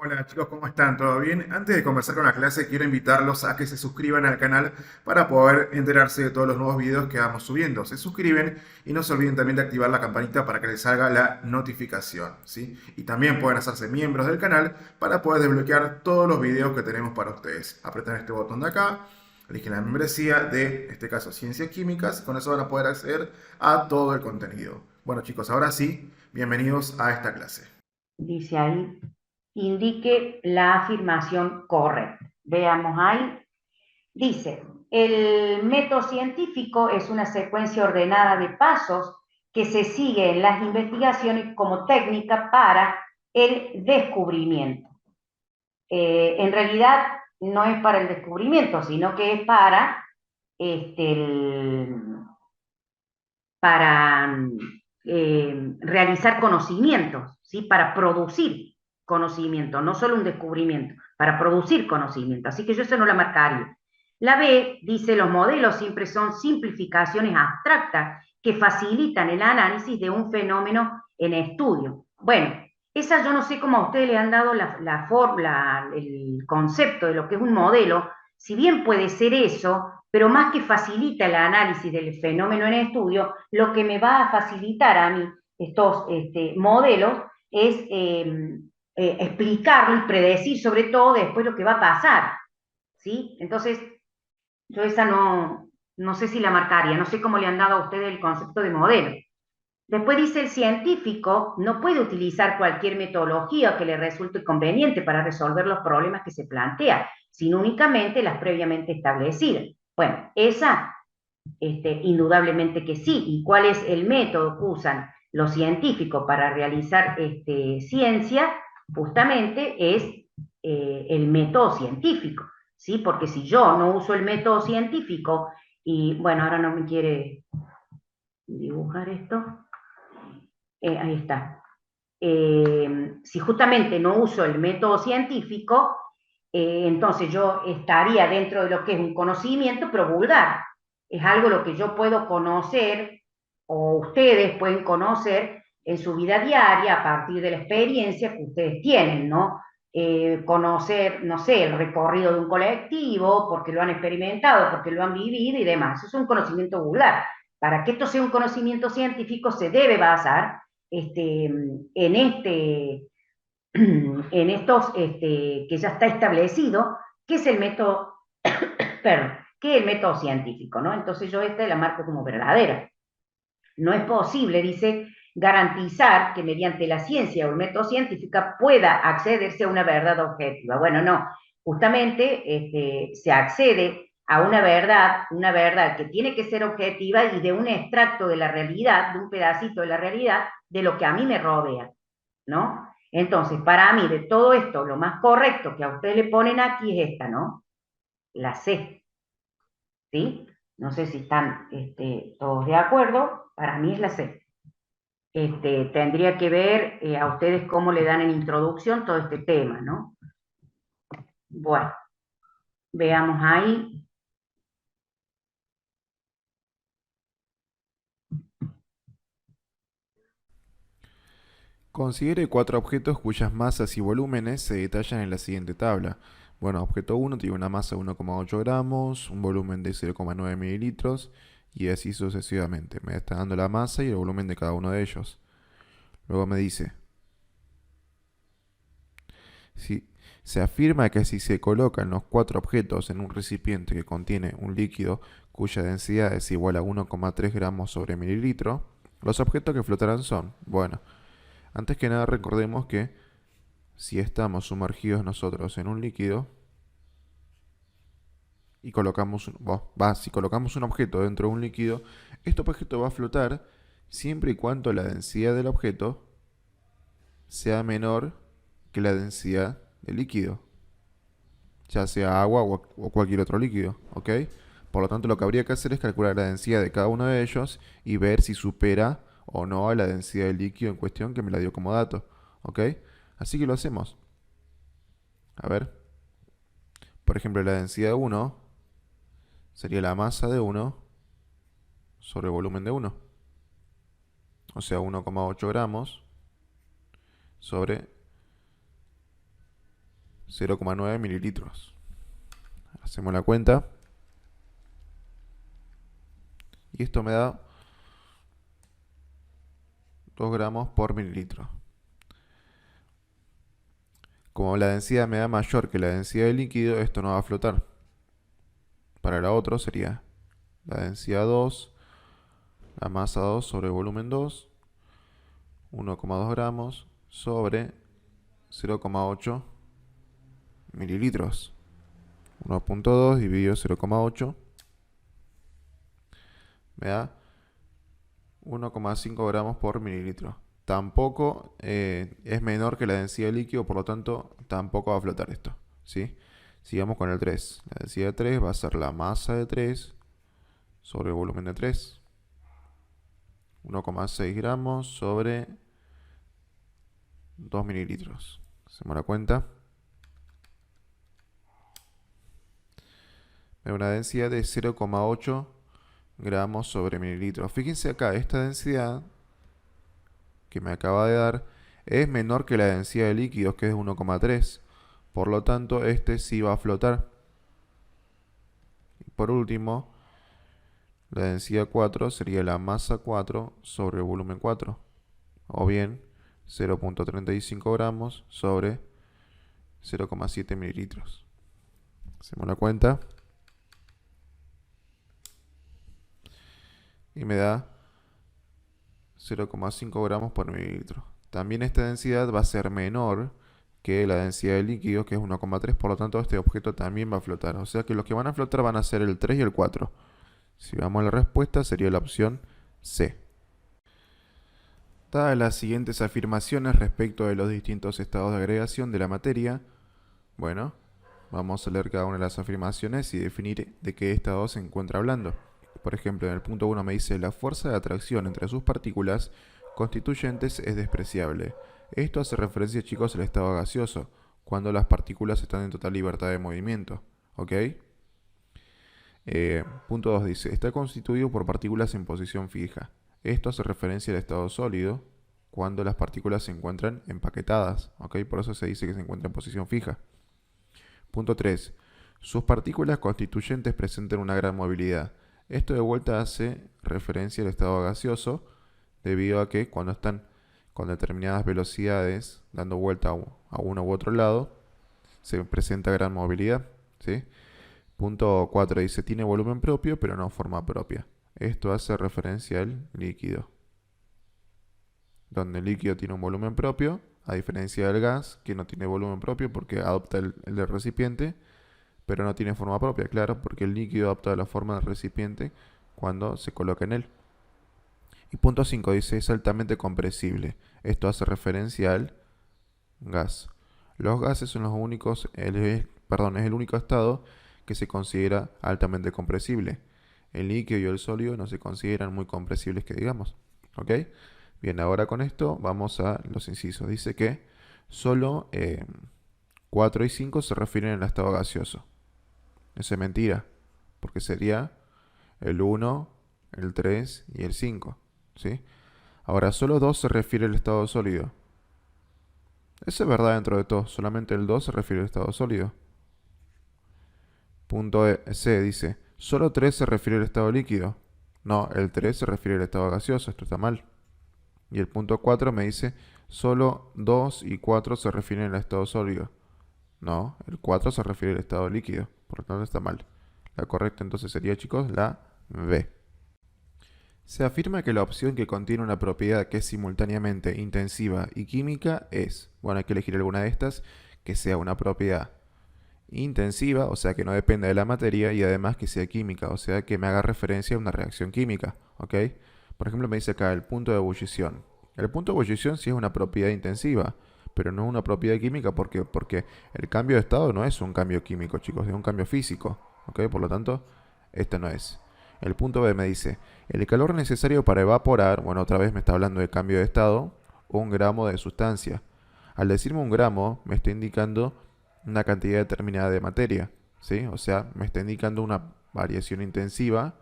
Hola chicos, ¿cómo están? ¿Todo bien? Antes de comenzar con la clase, quiero invitarlos a que se suscriban al canal para poder enterarse de todos los nuevos videos que vamos subiendo. Se suscriben y no se olviden también de activar la campanita para que les salga la notificación, ¿sí? Y también pueden hacerse miembros del canal para poder desbloquear todos los videos que tenemos para ustedes. Apretan este botón de acá, eligen la membresía de, en este caso, Ciencias Químicas. Con eso van a poder acceder a todo el contenido. Bueno chicos, ahora sí, bienvenidos a esta clase. Dice ahí, indique la afirmación correcta. Veamos ahí. Dice, el método científico es una secuencia ordenada de pasos que se sigue en las investigaciones como técnica para el descubrimiento. En realidad no es para el descubrimiento, sino que es para este, realizar conocimientos, ¿sí? Para producir conocimiento, no solo un descubrimiento, para producir conocimiento. Así que yo eso no la marcaría. La B dice, los modelos siempre son simplificaciones abstractas que facilitan el análisis de un fenómeno en estudio. Bueno, esa yo no sé cómo a ustedes le han dado el concepto de lo que es un modelo, si bien puede ser eso, pero más que facilita el análisis del fenómeno en estudio, lo que me va a facilitar a mí estos modelos es explicarlo y predecir sobre todo después lo que va a pasar, ¿sí? Entonces, yo esa no sé si la marcaría, no sé cómo le han dado a ustedes el concepto de modelo. Después dice, el científico no puede utilizar cualquier metodología que le resulte conveniente para resolver los problemas que se plantea, sino únicamente las previamente establecidas. Bueno, esa indudablemente que sí. ¿Y cuál es el método que usan los científicos para realizar ciencia? Justamente es el método científico, ¿sí? Porque si yo no uso el método científico, y bueno, ahora no me quiere dibujar esto, ahí está. Si justamente no uso el método científico, entonces yo estaría dentro de lo que es un conocimiento, pero vulgar. Es algo lo que yo puedo conocer o ustedes pueden conocer en su vida diaria a partir de la experiencia que ustedes tienen, ¿no? Conocer, no sé, el recorrido de un colectivo, porque lo han experimentado, porque lo han vivido y demás. Eso es un conocimiento vulgar. Para que esto sea un conocimiento científico se debe basar en en estos que ya está establecido, que es el método, perdón, que es el método científico, ¿no? Entonces yo esta la marco como verdadera. No es posible, dice, garantizar que mediante la ciencia o el método científico pueda accederse a una verdad objetiva. Bueno, no, justamente se accede a una verdad que tiene que ser objetiva y de un extracto de la realidad, de un pedacito de la realidad, de lo que a mí me rodea, ¿no? Entonces, para mí, de todo esto, lo más correcto que a ustedes le ponen aquí es esta, ¿no? La C, ¿sí? No sé si están todos de acuerdo, para mí es la C. Tendría que ver a ustedes cómo le dan en introducción todo este tema, ¿no? Bueno, veamos ahí. Considere cuatro objetos cuyas masas y volúmenes se detallan en la siguiente tabla. Bueno, objeto 1 tiene una masa de 1,8 gramos, un volumen de 0,9 mililitros y así sucesivamente. Me está dando la masa y el volumen de cada uno de ellos. Luego me dice, si se afirma que si se colocan los cuatro objetos en un recipiente que contiene un líquido cuya densidad es igual a 1,3 gramos sobre mililitro, los objetos que flotarán son, bueno, antes que nada recordemos que si estamos sumergidos nosotros en un líquido y si colocamos un objeto dentro de un líquido, este objeto va a flotar siempre y cuando la densidad del objeto sea menor que la densidad del líquido, ya sea agua o cualquier otro líquido, ¿ok? Por lo tanto, lo que habría que hacer es calcular la densidad de cada uno de ellos y ver si supera o no a la densidad del líquido en cuestión que me la dio como dato, ¿ok? Así que lo hacemos. A ver, por ejemplo, la densidad de 1 sería la masa de 1 sobre el volumen de 1. O sea, 1,8 gramos sobre 0,9 mililitros. Hacemos la cuenta. Y esto me da 2 gramos por mililitro. Como la densidad me da mayor que la densidad del líquido, esto no va a flotar. Para la otra sería la densidad 2, la masa 2 sobre el volumen 2, 1,2 gramos sobre 0,8 mililitros. 1,2 dividido 0,8 me da 1,5 gramos por mililitro. Tampoco es menor que la densidad del líquido, por lo tanto tampoco va a flotar esto, ¿sí? Sigamos con el 3. La densidad de 3 va a ser la masa de 3 sobre el volumen de 3. 1,6 gramos sobre 2 mililitros. Hacemos la cuenta. Me da una densidad de 0,8 gramos sobre mililitros. Fíjense acá, esta densidad que me acaba de dar es menor que la densidad de líquidos, que es 1,3. Por lo tanto, este sí va a flotar. Y por último, la densidad 4 sería la masa 4 sobre el volumen 4. O bien 0,35 gramos sobre 0,7 mililitros. Hacemos la cuenta. Y me da 0,5 gramos por mililitro. También esta densidad va a ser menor que la densidad de líquido, que es 1,3. Por lo tanto, este objeto también va a flotar. O sea que los que van a flotar van a ser el 3 y el 4. Si vamos a la respuesta, sería la opción C. Dadas las siguientes afirmaciones respecto de los distintos estados de agregación de la materia, bueno, vamos a leer cada una de las afirmaciones y definir de qué estado se encuentra hablando. Por ejemplo, en el punto 1 me dice: la fuerza de atracción entre sus partículas constituyentes es despreciable. Esto hace referencia, chicos, al estado gaseoso, cuando las partículas están en total libertad de movimiento. ¿Ok? Punto 2 dice: está constituido por partículas en posición fija. Esto hace referencia al estado sólido, cuando las partículas se encuentran empaquetadas. ¿Ok? Por eso se dice que se encuentra en posición fija. Punto 3. Sus partículas constituyentes presentan una gran movilidad. Esto de vuelta hace referencia al estado gaseoso, debido a que cuando están con determinadas velocidades dando vuelta a uno u otro lado, se presenta gran movilidad, ¿sí? Punto 4 dice: tiene volumen propio, pero no forma propia. Esto hace referencia al líquido, donde el líquido tiene un volumen propio, a diferencia del gas, que no tiene volumen propio porque adopta el del recipiente, pero no tiene forma propia, claro, porque el líquido adopta la forma del recipiente cuando se coloca en él. Y punto 5 dice: es altamente compresible. Esto hace referencia al gas. Los gases son los únicos, es el único estado que se considera altamente compresible. El líquido y el sólido no se consideran muy compresibles, que digamos. ¿Ok? Bien, ahora con esto vamos a los incisos. Dice que solo 4 y 5 se refieren al estado gaseoso. Eso es mentira, porque sería el 1, el 3 y el 5, ¿sí? Ahora, solo 2 se refiere al estado sólido. Eso es verdad dentro de todo, solamente el 2 se refiere al estado sólido. Punto C dice: solo 3 se refiere al estado líquido. No, el 3 se refiere al estado gaseoso, esto está mal. Y el punto 4 me dice: solo 2 y 4 se refieren al estado sólido. No, el 4 se refiere al estado líquido, por lo tanto está mal. La correcta entonces sería, chicos, la B. Se afirma que la opción que contiene una propiedad que es simultáneamente intensiva y química es, bueno, hay que elegir alguna de estas, que sea una propiedad intensiva, o sea que no dependa de la materia, y además que sea química, o sea que me haga referencia a una reacción química, ¿ok? Por ejemplo, me dice acá el punto de ebullición. El punto de ebullición sí es una propiedad intensiva, pero no es una propiedad química. ¿Por qué? Porque el cambio de estado no es un cambio químico, chicos, es un cambio físico, ¿ok? Por lo tanto, esta no es. El punto B me dice: el calor necesario para evaporar, bueno, otra vez me está hablando de cambio de estado, 1 gramo de sustancia. Al decirme 1 gramo, me está indicando una cantidad determinada de materia, ¿sí? O sea, me está indicando una variación intensiva,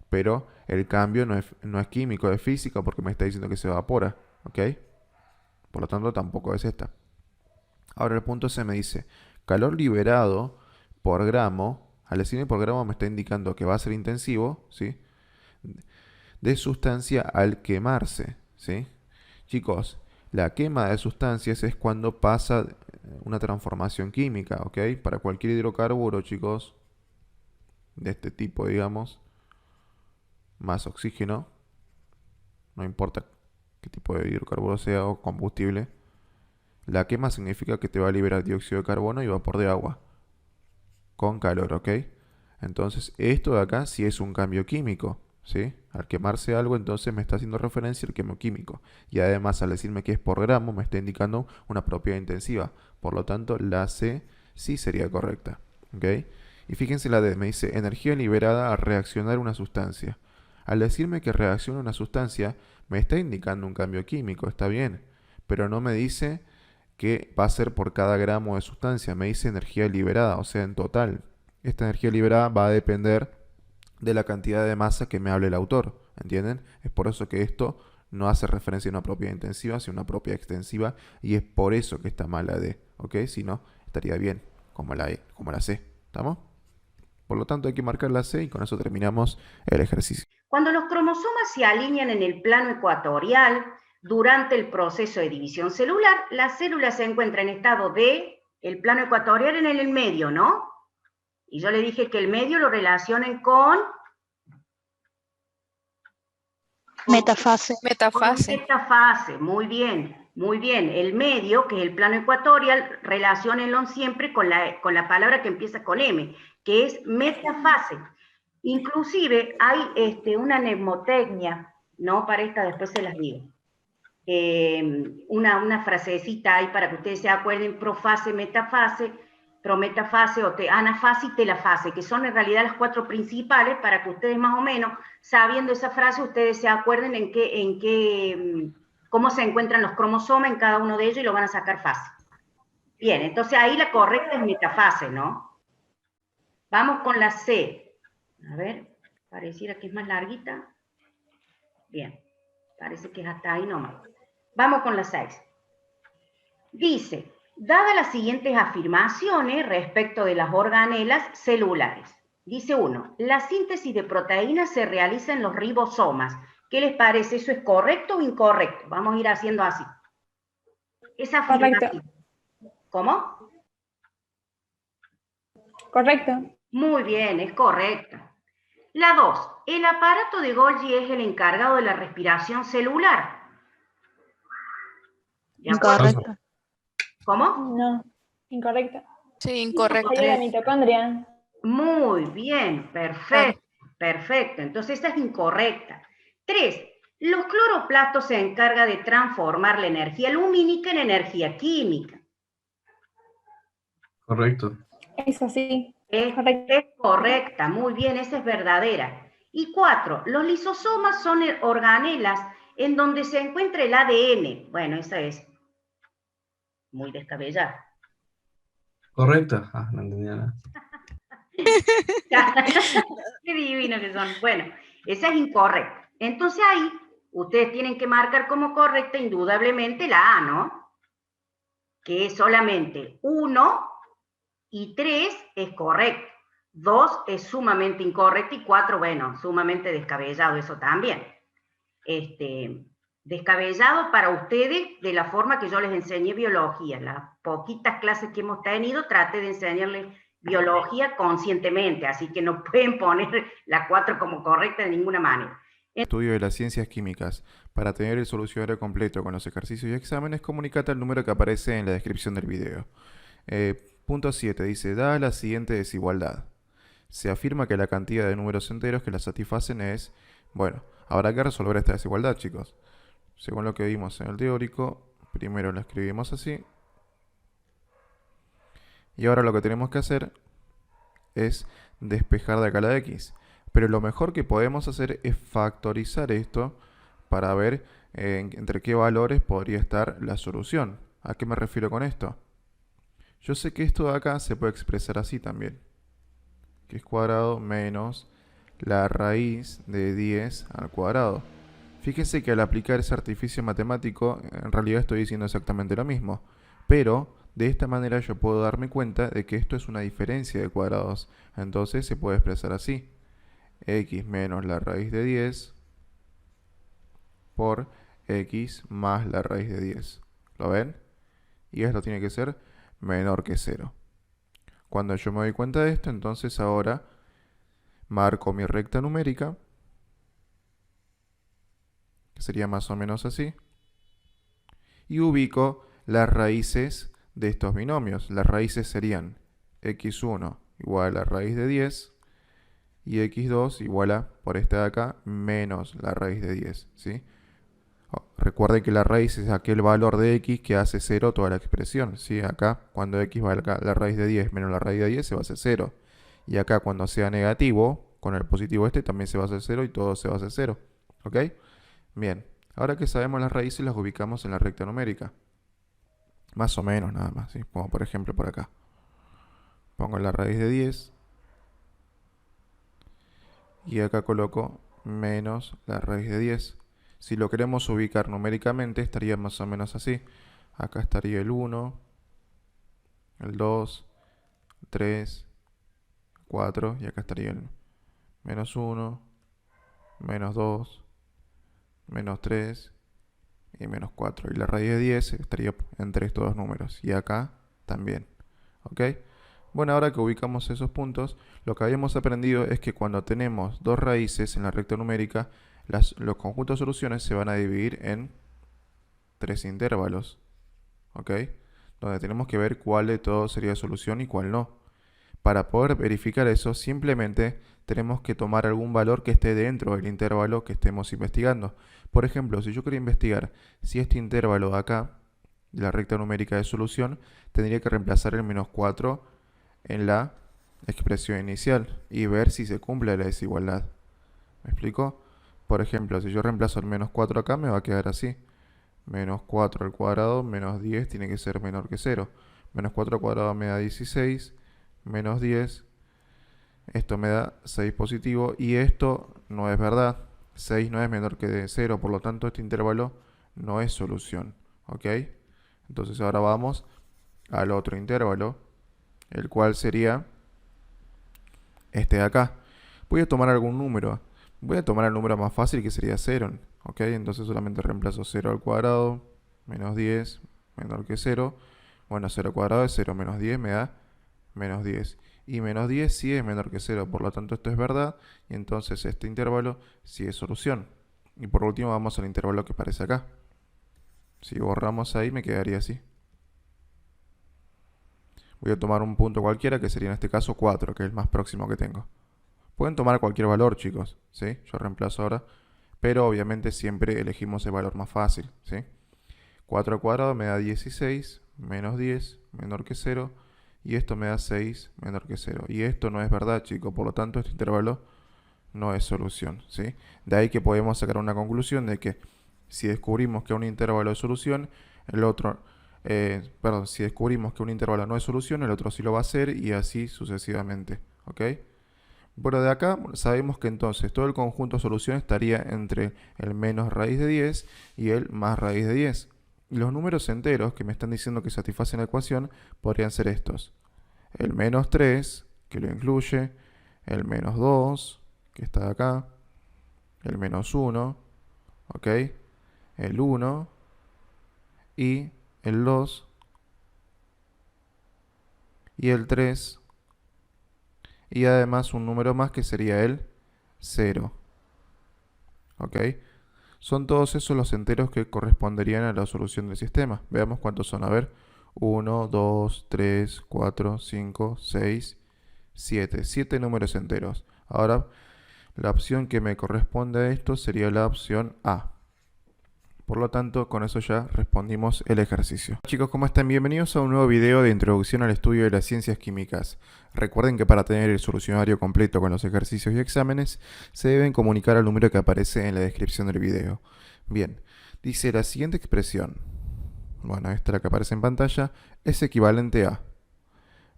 pero el cambio no es químico, es físico, porque me está diciendo que se evapora, ¿ok? Por lo tanto, tampoco es esta. Ahora el punto C me dice: calor liberado por gramo, al decirme por gramo me está indicando que va a ser intensivo, ¿sí? De sustancia al quemarse, ¿sí? Chicos, la quema de sustancias es cuando pasa una transformación química, ¿ok? Para cualquier hidrocarburo, chicos, de este tipo, digamos, más oxígeno, no importa qué tipo de hidrocarburo sea o combustible, la quema significa que te va a liberar dióxido de carbono y vapor de agua con calor, ¿ok? Entonces, esto de acá sí es un cambio químico, ¿sí? Al quemarse algo, entonces me está haciendo referencia al quemo químico. Y además, al decirme que es por gramo, me está indicando una propiedad intensiva. Por lo tanto, la C sí sería correcta, ¿ok? Y fíjense la D, me dice energía liberada al reaccionar una sustancia. Al decirme que reacciona una sustancia, me está indicando un cambio químico, está bien, pero no me dice que va a ser por cada gramo de sustancia, me dice energía liberada, o sea, en total. Esta energía liberada va a depender de la cantidad de masa que me hable el autor, ¿entienden? Es por eso que esto no hace referencia a una propiedad intensiva, sino a una propiedad extensiva, y es por eso que está mal la D, ¿ok? Si no, estaría bien, como la E, como la C, ¿estamos? Por lo tanto, hay que marcar la C y con eso terminamos el ejercicio. Cuando los cromosomas se alinean en el plano ecuatorial durante el proceso de división celular, la célula se encuentra en estado de el plano ecuatorial en el medio, ¿no? Y yo le dije que el medio lo relacionen con Metafase. Metafase. metafase, muy bien, muy bien. El medio, que es el plano ecuatorial, relaciónenlo siempre con la palabra que empieza con M, que es metafase. Inclusive hay una mnemotecnia, ¿no? Para esta después se las digo. Una frasecita ahí para que ustedes se acuerden: profase, metafase, prometafase o anafase y telafase, que son en realidad las 4 principales, para que ustedes más o menos, sabiendo esa frase, ustedes se acuerden cómo se encuentran los cromosomas en cada uno de ellos y lo van a sacar fácil. Bien, entonces ahí la correcta es metafase, ¿no? Vamos con la C. A ver, pareciera que es más larguita. Bien, parece que es hasta ahí nomás. Vamos con la 6. Dice: dadas las siguientes afirmaciones respecto de las organelas celulares. Dice 1, la síntesis de proteínas se realiza en los ribosomas. ¿Qué les parece? ¿Eso es correcto o incorrecto? Vamos a ir haciendo así. Esa afirmación. Correcto. ¿Cómo? Correcto. Muy bien, es correcta. La 2, el aparato de Golgi es el encargado de la respiración celular. ¿De acuerdo? Incorrecto. ¿Cómo? No. Incorrecto. Sí, incorrecto. Sería la mitocondria. Muy bien, perfecto, perfecto. Entonces esta es incorrecta. 3, los cloroplastos se encargan de transformar la energía lumínica en energía química. Correcto. Es así. Es Correcto. correcta, muy bien, esa es verdadera. Y 4, los lisosomas son organelas en donde se encuentra el ADN. Bueno, esa es muy descabellada. Correcto. Ah, no entendía nada. Qué divino que son. Bueno, esa es incorrecta. Entonces ahí ustedes tienen que marcar como correcta indudablemente la A, ¿no? Que es solamente 1 y 3 es correcto. 2 es sumamente incorrecto y 4, bueno, sumamente descabellado, eso también. Descabellado para ustedes de la forma que yo les enseñé biología. Las poquitas clases que hemos tenido, traté de enseñarles biología conscientemente, así que no pueden poner la 4 como correcta de ninguna manera. Estudio de las ciencias químicas. Para tener el solucionario completo con los ejercicios y exámenes, comunícate al número que aparece en la descripción del video. Punto 7 dice: dada la siguiente desigualdad, se afirma que la cantidad de números enteros que la satisfacen es... Bueno, habrá que resolver esta desigualdad, chicos. Según lo que vimos en el teórico, primero lo escribimos así. Y ahora lo que tenemos que hacer es despejar de acá la x. Pero lo mejor que podemos hacer es factorizar esto para ver entre qué valores podría estar la solución. ¿A qué me refiero con esto? Yo sé que esto de acá se puede expresar así también, que es cuadrado menos la raíz de 10 al cuadrado. Fíjense que al aplicar ese artificio matemático, en realidad estoy diciendo exactamente lo mismo, pero De esta manera yo puedo darme cuenta de que esto es una diferencia de cuadrados. Entonces se puede expresar así. X menos la raíz de 10 por x más la raíz de 10. ¿Lo ven? Y esto tiene que ser menor que 0. Cuando yo me doy cuenta de esto, entonces ahora marco mi recta numérica, que sería más o menos así, y ubico las raíces de estos binomios. Las raíces serían x1 igual a la raíz de 10 y x2 igual a, por este de acá, menos la raíz de 10, ¿sí? Recuerden que la raíz es aquel valor de x que hace 0 toda la expresión, ¿sí? Acá, cuando x valga la raíz de 10 menos la raíz de 10, se va a hacer 0. Y acá, cuando sea negativo, con el positivo este, también se va a hacer 0 y todo se va a hacer 0. ¿Ok? Bien. Ahora que sabemos las raíces, las ubicamos en la recta numérica. Más o menos, nada más, ¿sí? Como por ejemplo por acá. Pongo la raíz de 10. Y acá coloco menos la raíz de 10. Si lo queremos ubicar numéricamente, estaría más o menos así. Acá estaría el 1, el 2, 3, 4, y acá estaría el menos 1, menos 2, menos 3 y menos 4. Y la raíz de 10 estaría entre estos dos números. Y acá también. ¿Ok? Bueno, ahora que ubicamos esos puntos, lo que habíamos aprendido es que cuando tenemos dos raíces en la recta numérica, los conjuntos de soluciones se van a dividir en tres intervalos, ¿ok? Donde tenemos que ver cuál de todos sería solución y cuál no. Para poder verificar eso, simplemente tenemos que tomar algún valor que esté dentro del intervalo que estemos investigando. Por ejemplo, si yo quería investigar si este intervalo de acá, de la recta numérica de solución, tendría que reemplazar el menos 4 en la expresión inicial y ver si se cumple la desigualdad. ¿Me explico? Por ejemplo, si yo reemplazo el menos 4 acá, me va a quedar así. Menos 4 al cuadrado menos 10 tiene que ser menor que 0. Menos 4 al cuadrado me da 16, menos 10, esto me da 6 positivo, y esto no es verdad. 6 no es menor que 0, por lo tanto este intervalo no es solución. ¿Ok? Entonces ahora vamos al otro intervalo, el cual sería este de acá. Voy a tomar algún número. Voy a tomar el número más fácil, que sería 0. ¿Ok? Entonces solamente reemplazo 0 al cuadrado, menos 10, menor que 0. Bueno, 0 al cuadrado es 0, menos 10 me da menos 10. Y menos 10 sí es menor que 0, por lo tanto esto es verdad. Y entonces este intervalo sí es solución. Y por último vamos al intervalo que aparece acá. Si borramos ahí me quedaría así. Voy a tomar un punto cualquiera, que sería en este caso 4, que es el más próximo que tengo. Pueden tomar cualquier valor, chicos, ¿sí? Yo reemplazo ahora, pero obviamente siempre elegimos el valor más fácil, ¿sí? 4 al cuadrado me da 16, menos 10, menor que 0, y esto me da 6, menor que 0. Y esto no es verdad, chicos, por lo tanto este intervalo no es solución, ¿sí? De ahí que podemos sacar una conclusión de que si descubrimos que un intervalo es solución, el otro... si descubrimos que un intervalo no es solución, el otro sí lo va a ser, y así sucesivamente, ¿ok? Bueno, de acá sabemos que entonces todo el conjunto de solución estaría entre el menos raíz de 10 y el más raíz de 10. Y los números enteros que me están diciendo que satisfacen la ecuación podrían ser estos. El menos 3, que lo incluye, el menos 2, que está acá, el menos 1, ¿ok? El 1 y el 2 y el 3, y además un número más que sería el 0. ¿Ok? Son todos esos los enteros que corresponderían a la solución del sistema. Veamos cuántos son. A ver, 1, 2, 3, 4, 5, 6, 7. 7 números enteros. Ahora, la opción que me corresponde a esto sería la opción A. Por lo tanto, con eso ya respondimos el ejercicio. Chicos, ¿cómo están? Bienvenidos a un nuevo video de introducción al estudio de las ciencias químicas. Recuerden que para tener el solucionario completo con los ejercicios y exámenes, se deben comunicar al número que aparece en la descripción del video. Bien, dice la siguiente expresión. Bueno, esta la que aparece en pantalla, es equivalente a...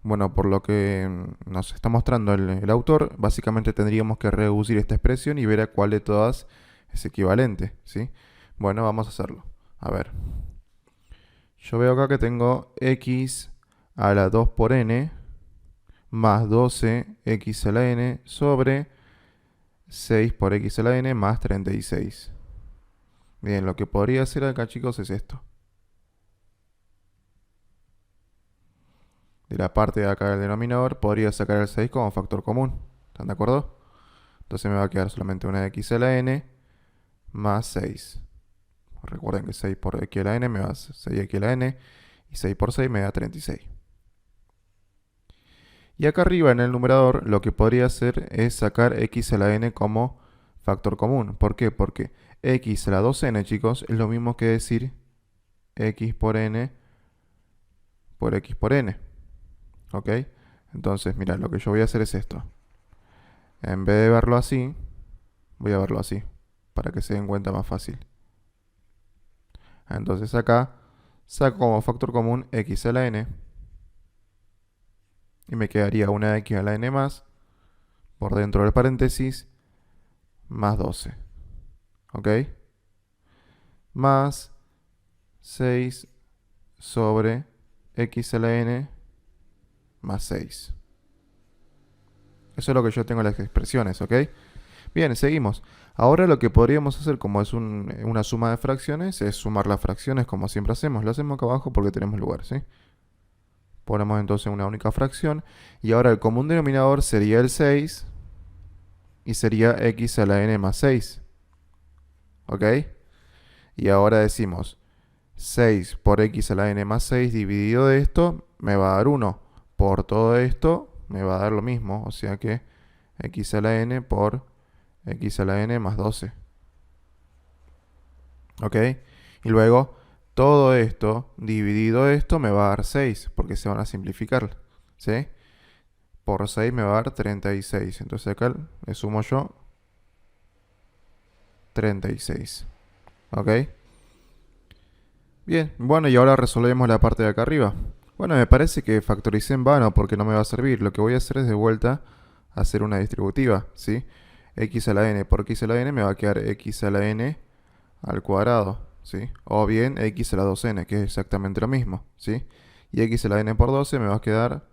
Bueno, por lo que nos está mostrando el autor, básicamente tendríamos que reducir esta expresión y ver a cuál de todas es equivalente, ¿sí? Bueno, vamos a hacerlo. A ver. Yo veo acá que tengo x a la 2 por n más 12x a la n sobre 6 por x a la n más 36. Bien, lo que podría hacer acá, chicos, es esto. De la parte de acá del denominador podría sacar el 6 como factor común. ¿Están de acuerdo? Entonces me va a quedar solamente una x a la n más 6. Recuerden que 6 por x a la n me va a 6x a la n y 6 por 6 me da 36. Y acá arriba en el numerador lo que podría hacer es sacar x a la n como factor común. ¿Por qué? Porque x a la 2n, chicos, es lo mismo que decir x por n por x por n. ¿Ok? Entonces, mira, lo que yo voy a hacer es esto. En vez de verlo así, voy a verlo así, para que se den cuenta más fácil. Entonces acá saco como factor común x a la n. Y me quedaría una x a la n más, por dentro del paréntesis, más 12. ¿Ok? Más 6 sobre x a la n más 6. Eso es lo que yo tengo en las expresiones, ¿ok? Bien, seguimos. Ahora lo que podríamos hacer, como es una suma de fracciones, es sumar las fracciones como siempre hacemos. Lo hacemos acá abajo porque tenemos lugar, ¿sí? Ponemos entonces una única fracción. Y ahora el común denominador sería el 6. Y sería x a la n más 6. ¿Ok? Y ahora decimos 6 por x a la n más 6 dividido de esto me va a dar 1. Por todo esto me va a dar lo mismo. O sea que x a la n por x a la n más 12. ¿Ok? Y luego todo esto dividido esto me va a dar 6, porque se van a simplificar. ¿Sí? Por 6 me va a dar 36. Entonces acá le sumo yo 36. ¿Ok? Bien, bueno, y ahora resolvemos la parte de acá arriba. Bueno, me parece que factoricé en vano porque no me va a servir. Lo que voy a hacer es de vuelta hacer una distributiva, ¿sí? X a la n por x a la n me va a quedar x a la n al cuadrado, ¿sí? O bien x a la 2n, que es exactamente lo mismo, ¿sí? Y x a la n por 12 me va a quedar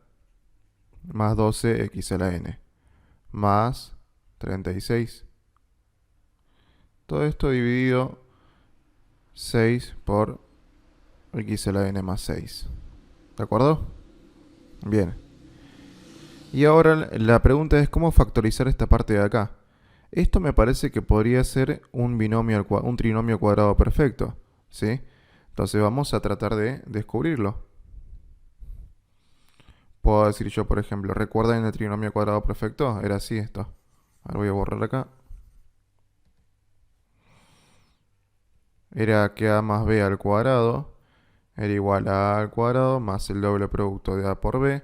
más 12x a la n, más 36. Todo esto dividido 6 por x a la n más 6. ¿De acuerdo? Bien. Y ahora la pregunta es cómo factorizar esta parte de acá. Esto me parece que podría ser un trinomio cuadrado perfecto, ¿sí? Entonces vamos a tratar de descubrirlo. Puedo decir yo, por ejemplo, ¿recuerdan el trinomio cuadrado perfecto? Era así esto. Ahora voy a borrar acá. Era que a más b al cuadrado era igual a a al cuadrado más el doble producto de a por b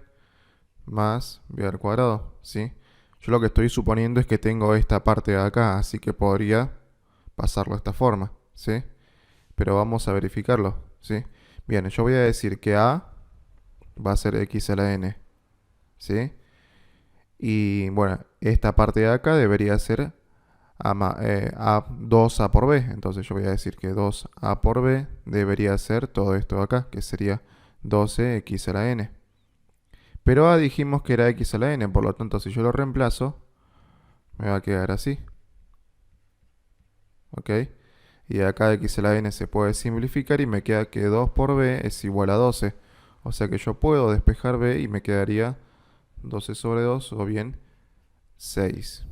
más b al cuadrado, ¿sí? Yo lo que estoy suponiendo es que tengo esta parte de acá, así que podría pasarlo de esta forma, ¿sí? Pero vamos a verificarlo, ¿sí? Bien, yo voy a decir que a va a ser x a la n, ¿sí? Y bueno, esta parte de acá debería ser a 2a por b. Entonces yo voy a decir que 2a por b debería ser todo esto de acá, que sería 12x a la n. Pero a dijimos que era x a la n, por lo tanto si yo lo reemplazo, me va a quedar así. ¿Ok? Y de acá x a la n se puede simplificar y me queda que 2 por b es igual a 12. O sea que yo puedo despejar b y me quedaría 12 sobre 2 o bien 6.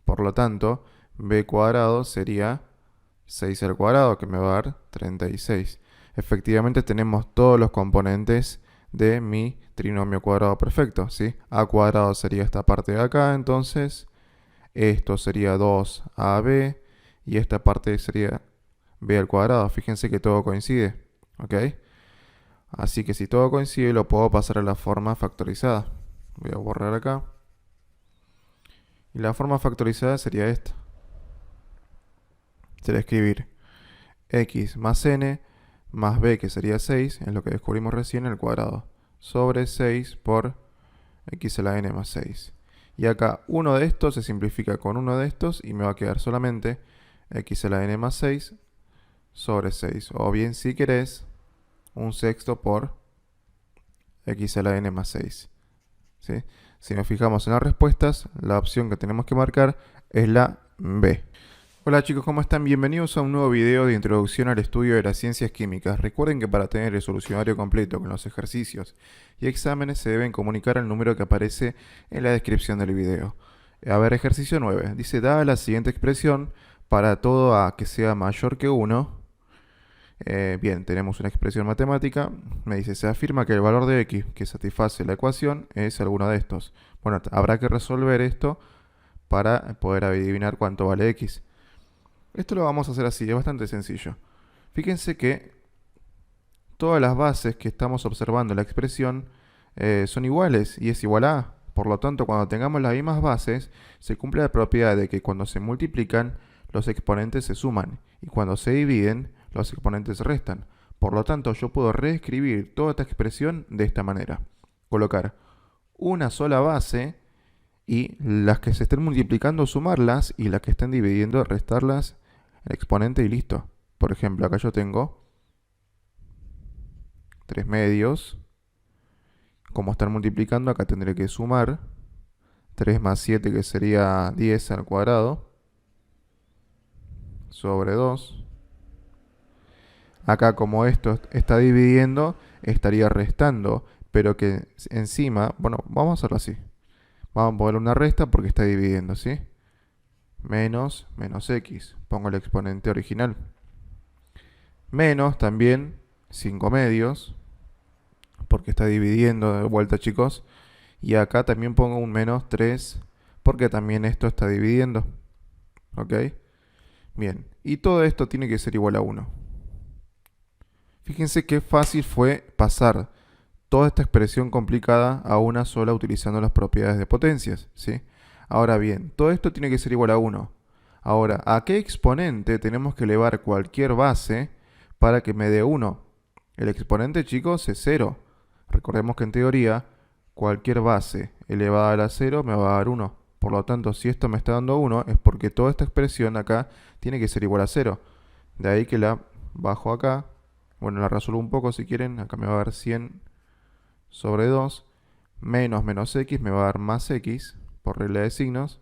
Por lo tanto, b cuadrado sería 6 al cuadrado, que me va a dar 36. Efectivamente tenemos todos los componentes de mi trinomio cuadrado perfecto, ¿sí? A cuadrado sería esta parte de acá, entonces esto sería 2ab y esta parte sería b al cuadrado. Fíjense que todo coincide, ¿ok? Así que si todo coincide lo puedo pasar a la forma factorizada. Voy a borrar acá. Y la forma factorizada sería esta. Sería escribir x más n más b, que sería 6, es lo que descubrimos recién, al cuadrado, sobre 6 por x a la n más 6. Y acá uno de estos se simplifica con uno de estos y me va a quedar solamente x a la n más 6 sobre 6. O bien, si querés, un sexto por x a la n más 6. ¿Sí? Si nos fijamos en las respuestas, la opción que tenemos que marcar es la B. Hola chicos, ¿cómo están? Bienvenidos a un nuevo video de introducción al estudio de las ciencias químicas. Recuerden que para tener el solucionario completo con los ejercicios y exámenes se deben comunicar al número que aparece en la descripción del video. A ver, ejercicio 9. Dice, dada la siguiente expresión, para todo a que sea mayor que 1, bien, tenemos una expresión matemática. Me dice, se afirma que el valor de x que satisface la ecuación es alguno de estos. Bueno, habrá que resolver esto para poder adivinar cuánto vale x. Esto lo vamos a hacer así, es bastante sencillo. Fíjense que todas las bases que estamos observando en la expresión son iguales y es igual a A. Por lo tanto, cuando tengamos las mismas bases, se cumple la propiedad de que cuando se multiplican, los exponentes se suman y cuando se dividen, los exponentes se restan. Por lo tanto, yo puedo reescribir toda esta expresión de esta manera. Colocar una sola base y las que se estén multiplicando sumarlas y las que estén dividiendo restarlas el exponente y listo. Por ejemplo, acá yo tengo 3 medios. Como están multiplicando, acá tendré que sumar 3 más 7, que sería 10 al cuadrado, sobre 2. Acá, como esto está dividiendo, estaría restando, pero que encima, bueno, vamos a hacerlo así. Vamos a poner una resta porque está dividiendo, ¿sí? Menos x. Pongo el exponente original. Menos también 5 medios, porque está dividiendo de vuelta, chicos. Y acá también pongo un menos 3, porque también esto está dividiendo. ¿Ok? Bien, y todo esto tiene que ser igual a 1. Fíjense qué fácil fue pasar toda esta expresión complicada a una sola utilizando las propiedades de potencias, ¿sí? Ahora bien, todo esto tiene que ser igual a 1. Ahora, ¿a qué exponente tenemos que elevar cualquier base para que me dé 1? El exponente, chicos, es 0. Recordemos que en teoría, cualquier base elevada a la 0 me va a dar 1. Por lo tanto, si esto me está dando 1, es porque toda esta expresión acá tiene que ser igual a 0. De ahí que la bajo acá. Bueno, la resuelvo un poco si quieren. Acá me va a dar 100 sobre 2. Menos x me va a dar más x, por regla de signos.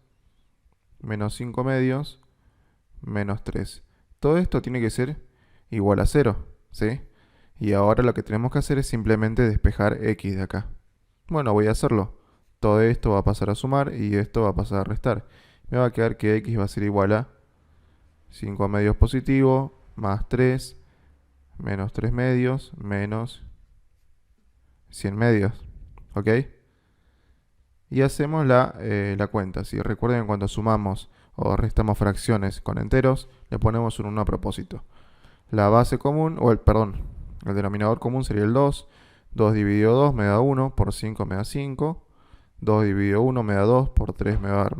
Menos 5 medios, menos 3. Todo esto tiene que ser igual a 0, ¿sí? Y ahora lo que tenemos que hacer es simplemente despejar x de acá. Bueno, voy a hacerlo. Todo esto va a pasar a sumar y esto va a pasar a restar. Me va a quedar que x va a ser igual a 5 medios positivo, más 3, menos 3 medios, menos 100 medios. ¿Ok? Y hacemos la cuenta. Si recuerden, cuando sumamos o restamos fracciones con enteros, le ponemos un 1 a propósito. La base común, el denominador común sería el 2. 2 dividido 2 me da 1, por 5 me da 5. 2 dividido 1 me da 2, por 3 me va a dar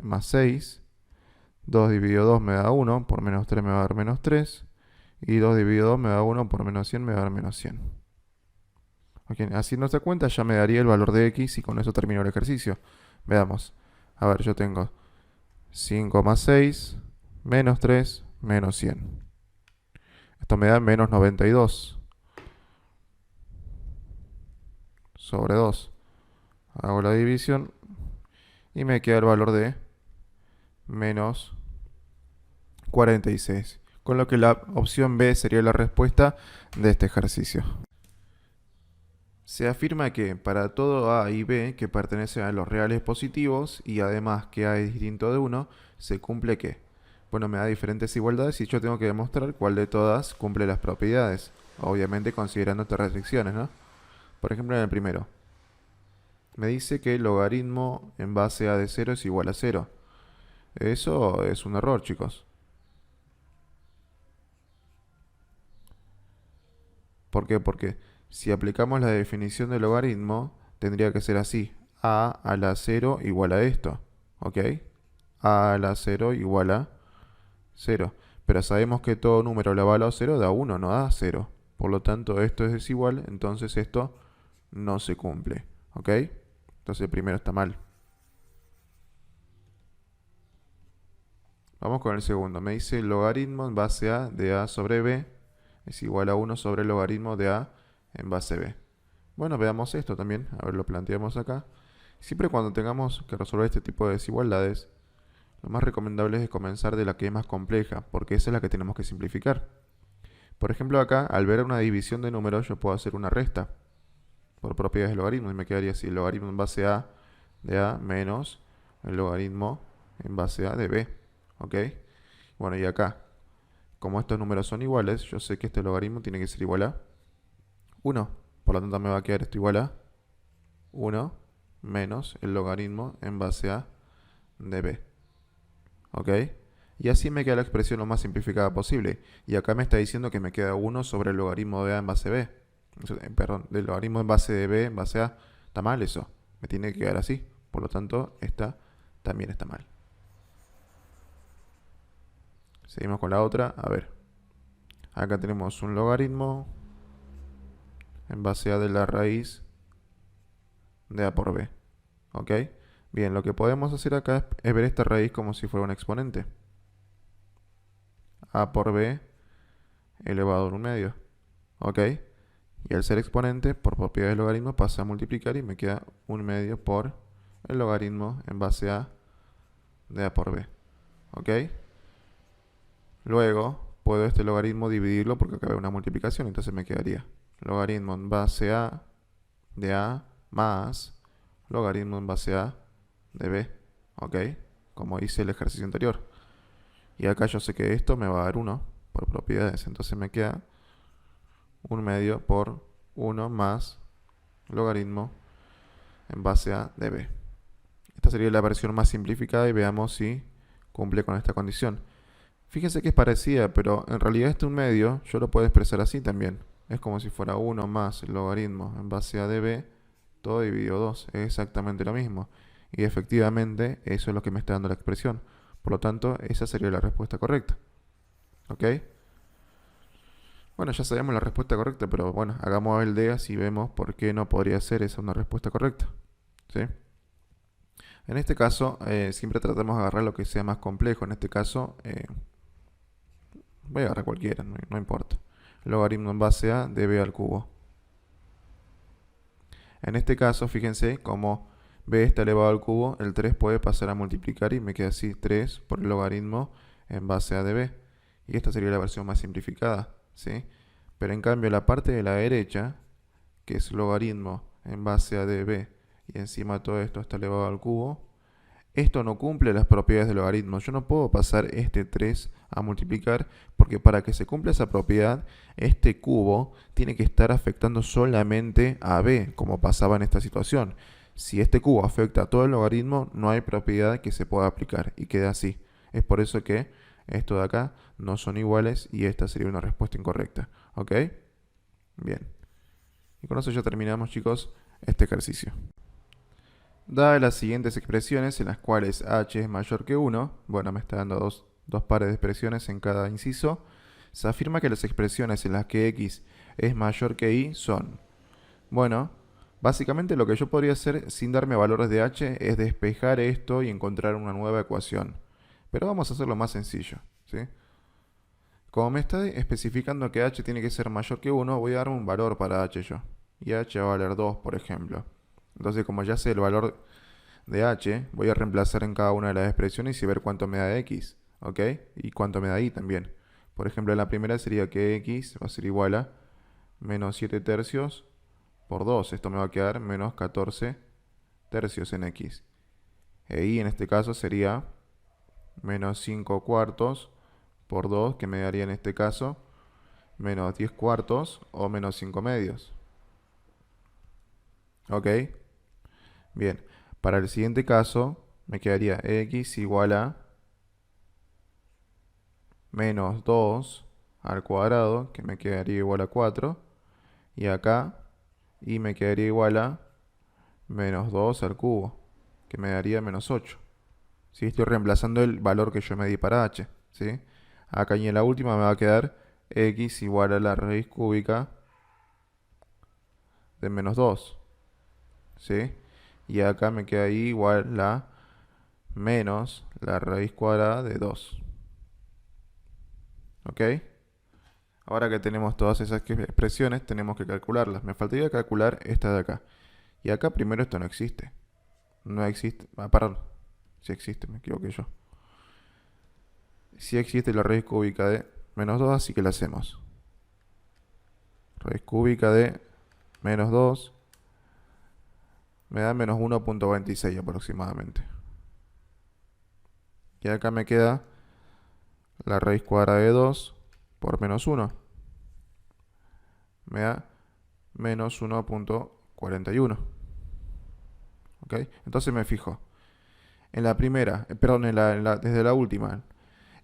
más 6. 2 dividido 2 me da 1, por menos 3 me va a dar menos 3. Y 2 dividido 2 me da 1, por menos 100 me va a dar menos 100. Okay, haciendo esta cuenta ya me daría el valor de x y con eso termino el ejercicio. Veamos. A ver, yo tengo 5 más 6, menos 3, menos 100. Esto me da menos 92 sobre 2. Hago la división y me queda el valor de menos 46. Con lo que la opción B sería la respuesta de este ejercicio. Se afirma que para todo A y B que pertenecen a los reales positivos y además que A es distinto de 1, se cumple que, bueno, me da diferentes igualdades y yo tengo que demostrar cuál de todas cumple las propiedades, obviamente considerando estas restricciones, ¿no? Por ejemplo, en el primero, me dice que el logaritmo en base a de 0 es igual a 0. Eso es un error, chicos. ¿Por qué? Porque si aplicamos la definición del logaritmo, tendría que ser así. A la 0 igual a esto. ¿Ok? A la 0 igual a 0. Pero sabemos que todo número elevado a 0 da 1, no da 0. Por lo tanto, esto es desigual, entonces esto no se cumple. ¿Ok? Entonces el primero está mal. Vamos con el segundo. Me dice el logaritmo en base a de A sobre B es igual a 1 sobre el logaritmo de A en base B. Bueno, veamos esto también. A ver, lo planteamos acá. Siempre cuando tengamos que resolver este tipo de desigualdades, lo más recomendable es comenzar de la que es más compleja, porque esa es la que tenemos que simplificar. Por ejemplo, acá, al ver una división de números, yo puedo hacer una resta por propiedades del logaritmo y me quedaría así: el logaritmo en base a de a menos el logaritmo en base a de b. ¿Ok? Bueno, y acá, como estos números son iguales, yo sé que este logaritmo tiene que ser igual a 1. Por lo tanto, me va a quedar esto igual a 1 menos el logaritmo en base a de b. ¿Ok? Y así me queda la expresión lo más simplificada posible. Y acá me está diciendo que me queda 1 sobre el logaritmo de a en base b. Perdón, del logaritmo en base de b en base a. Está mal eso. Me tiene que quedar así. Por lo tanto, esta también está mal. Seguimos con la otra. A ver. Acá tenemos un logaritmo en base a de la raíz de a por b. ¿Ok? Bien, lo que podemos hacer acá es ver esta raíz como si fuera un exponente. A por b elevado a 1 medio. ¿Ok? Y al ser exponente, por propiedad del logaritmo, pasa a multiplicar y me queda 1 medio por el logaritmo en base a de a por b. ¿Ok? Luego, puedo este logaritmo dividirlo porque acá hay una multiplicación, entonces me quedaría logaritmo en base a de a más logaritmo en base a de b. ¿Ok? Como hice el ejercicio anterior. Y acá yo sé que esto me va a dar 1 por propiedades, entonces me queda 1 medio por 1 más logaritmo en base a de b. Esta sería la versión más simplificada y veamos si cumple con esta condición. Fíjense que es parecida, pero en realidad este 1 medio yo lo puedo expresar así también. Es como si fuera 1 más el logaritmo en base a db, todo dividido 2. Es exactamente lo mismo. Y efectivamente eso es lo que me está dando la expresión. Por lo tanto, esa sería la respuesta correcta. ¿Ok? Bueno, ya sabemos la respuesta correcta, pero bueno, hagamos el de así vemos por qué no podría ser esa una respuesta correcta. ¿Sí? En este caso, siempre tratamos de agarrar lo que sea más complejo. En este caso, voy a agarrar cualquiera, no importa. Logaritmo en base a de b al cubo. En este caso, fíjense, como b está elevado al cubo, el 3 puede pasar a multiplicar y me queda así 3 por el logaritmo en base a de b. Y esta sería la versión más simplificada, ¿sí? Pero en cambio la parte de la derecha, que es logaritmo en base a db, y encima todo esto está elevado al cubo, esto no cumple las propiedades del logaritmo. Yo no puedo pasar este 3 a multiplicar porque para que se cumpla esa propiedad, este cubo tiene que estar afectando solamente a b, como pasaba en esta situación. Si este cubo afecta a todo el logaritmo, no hay propiedad que se pueda aplicar y queda así. Es por eso que estos de acá no son iguales y esta sería una respuesta incorrecta. ¿Ok? Bien. Y con eso ya terminamos, chicos, este ejercicio. Dadas las siguientes expresiones en las cuales h es mayor que 1, bueno, me está dando dos pares de expresiones en cada inciso, se afirma que las expresiones en las que x es mayor que y son, bueno, básicamente lo que yo podría hacer sin darme valores de h es despejar esto y encontrar una nueva ecuación. Pero vamos a hacerlo más sencillo, ¿sí? Como me está especificando que h tiene que ser mayor que 1, voy a dar un valor para h yo. Y h va a valer 2, por ejemplo. Entonces, como ya sé el valor de h, voy a reemplazar en cada una de las expresiones y ver cuánto me da x, ¿ok? Y cuánto me da y también. Por ejemplo, en la primera sería que x va a ser igual a menos 7 tercios por 2. Esto me va a quedar menos 14 tercios en x. E y en este caso sería menos 5 cuartos por 2, que me daría en este caso menos 10 cuartos o menos 5 medios. ¿Ok? Bien, para el siguiente caso me quedaría x igual a menos 2 al cuadrado, que me quedaría igual a 4. Y acá, y me quedaría igual a menos 2 al cubo, que me daría menos 8. ¿Sí? Estoy reemplazando el valor que yo me di para h. ¿Sí? Acá y en la última me va a quedar x igual a la raíz cúbica de menos 2. ¿Sí? Y acá me queda y igual a menos la raíz cuadrada de 2. ¿Ok? Ahora que tenemos todas esas expresiones, tenemos que calcularlas. Me faltaría calcular esta de acá. Y acá primero esto no existe. No existe. Perdón. Sí existe, me equivoqué yo. Sí existe la raíz cúbica de menos 2, así que la hacemos. Raíz cúbica de menos 2 me da menos 1.26 aproximadamente. Y acá me queda la raíz cuadrada de 2 por menos 1. Me da menos 1.41. ¿Ok? Entonces me fijo. En la primera, perdón, desde la última.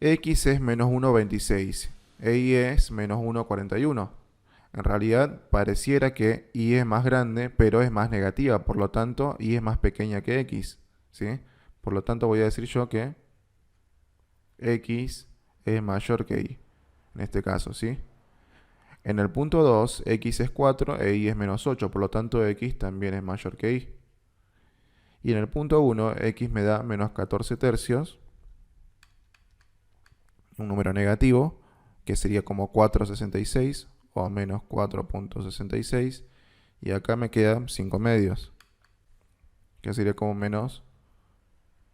X es menos 1.26 e Y es menos 1.41. En realidad pareciera que Y es más grande, pero es más negativa. Por lo tanto, Y es más pequeña que X. ¿Sí? Por lo tanto, voy a decir yo que X es mayor que Y. En este caso, ¿sí? En el punto 2, X es 4 e Y es menos 8. Por lo tanto, X también es mayor que Y. Y en el punto 1, X me da menos 14 tercios. Un número negativo, que sería como 4,66 o menos 4.66. Y acá me quedan 5 medios, que sería como menos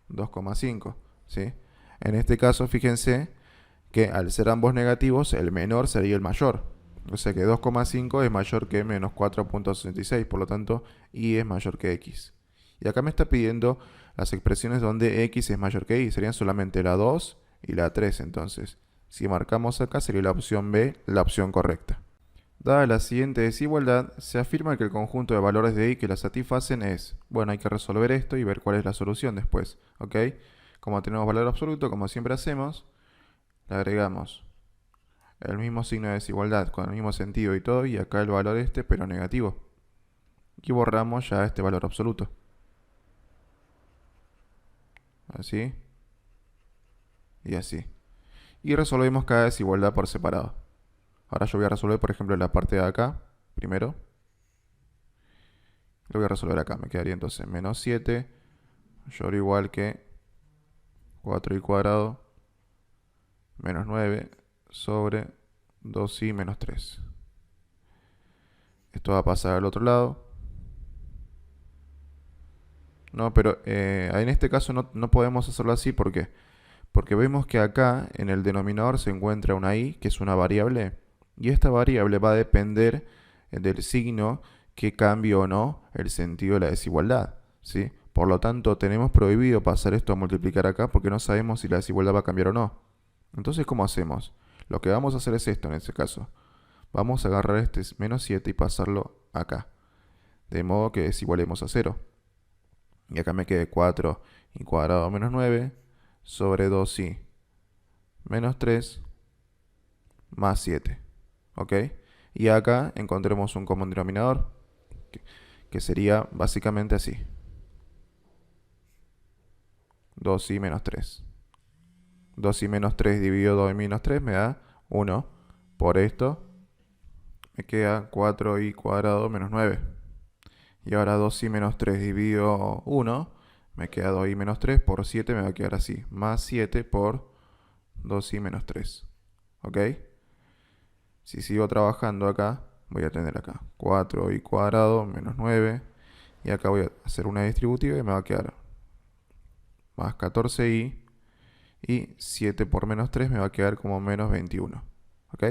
2,5. ¿Sí? En este caso, fíjense que al ser ambos negativos, el menor sería el mayor. O sea que 2,5 es mayor que menos 4.66. Por lo tanto, Y es mayor que X. Y acá me está pidiendo las expresiones donde X es mayor que Y. Serían solamente la 2 y la 3. Entonces, si marcamos acá, sería la opción B la opción correcta. Dada la siguiente desigualdad, se afirma que el conjunto de valores de Y que la satisfacen es... Bueno, hay que resolver esto y ver cuál es la solución después. ¿Ok? Como tenemos valor absoluto, como siempre hacemos, le agregamos el mismo signo de desigualdad con el mismo sentido y todo, y acá el valor pero negativo. Y borramos ya este valor absoluto. Así. Y así. Y resolvemos cada desigualdad por separado. Ahora yo voy a resolver, por ejemplo, la parte de acá, primero. Lo voy a resolver acá. Me quedaría entonces menos 7 mayor o igual que 4y cuadrado menos 9 sobre 2y menos 3. Esto va a pasar al otro lado. No, pero en este caso no podemos hacerlo así. ¿Por qué? Porque vemos que acá en el denominador se encuentra una y, que es una variable. Y esta variable va a depender del signo que cambie o no el sentido de la desigualdad. ¿Sí? Por lo tanto, tenemos prohibido pasar esto a multiplicar acá porque no sabemos si la desigualdad va a cambiar o no. Entonces, ¿cómo hacemos? Lo que vamos a hacer es esto en este caso. Vamos a agarrar este menos 7 y pasarlo acá. De modo que desigualemos a 0. Y acá me quede 4y cuadrado menos 9 sobre 2y menos 3 más 7. ¿Ok? Y acá encontremos un común denominador, que sería básicamente así. 2y menos 3. 2y menos 3 dividido 2y menos 3 me da 1. Por esto me queda 4y cuadrado menos 9. Y ahora 2y menos 3 dividido 1 me queda 2y menos 3 por 7 me va a quedar así. Más 7 por 2y menos 3. ¿Ok? Si sigo trabajando acá, voy a tener acá 4y cuadrado menos 9. Y acá voy a hacer una distributiva y me va a quedar más 14y. Y 7 por menos 3 me va a quedar como menos 21. ¿Ok?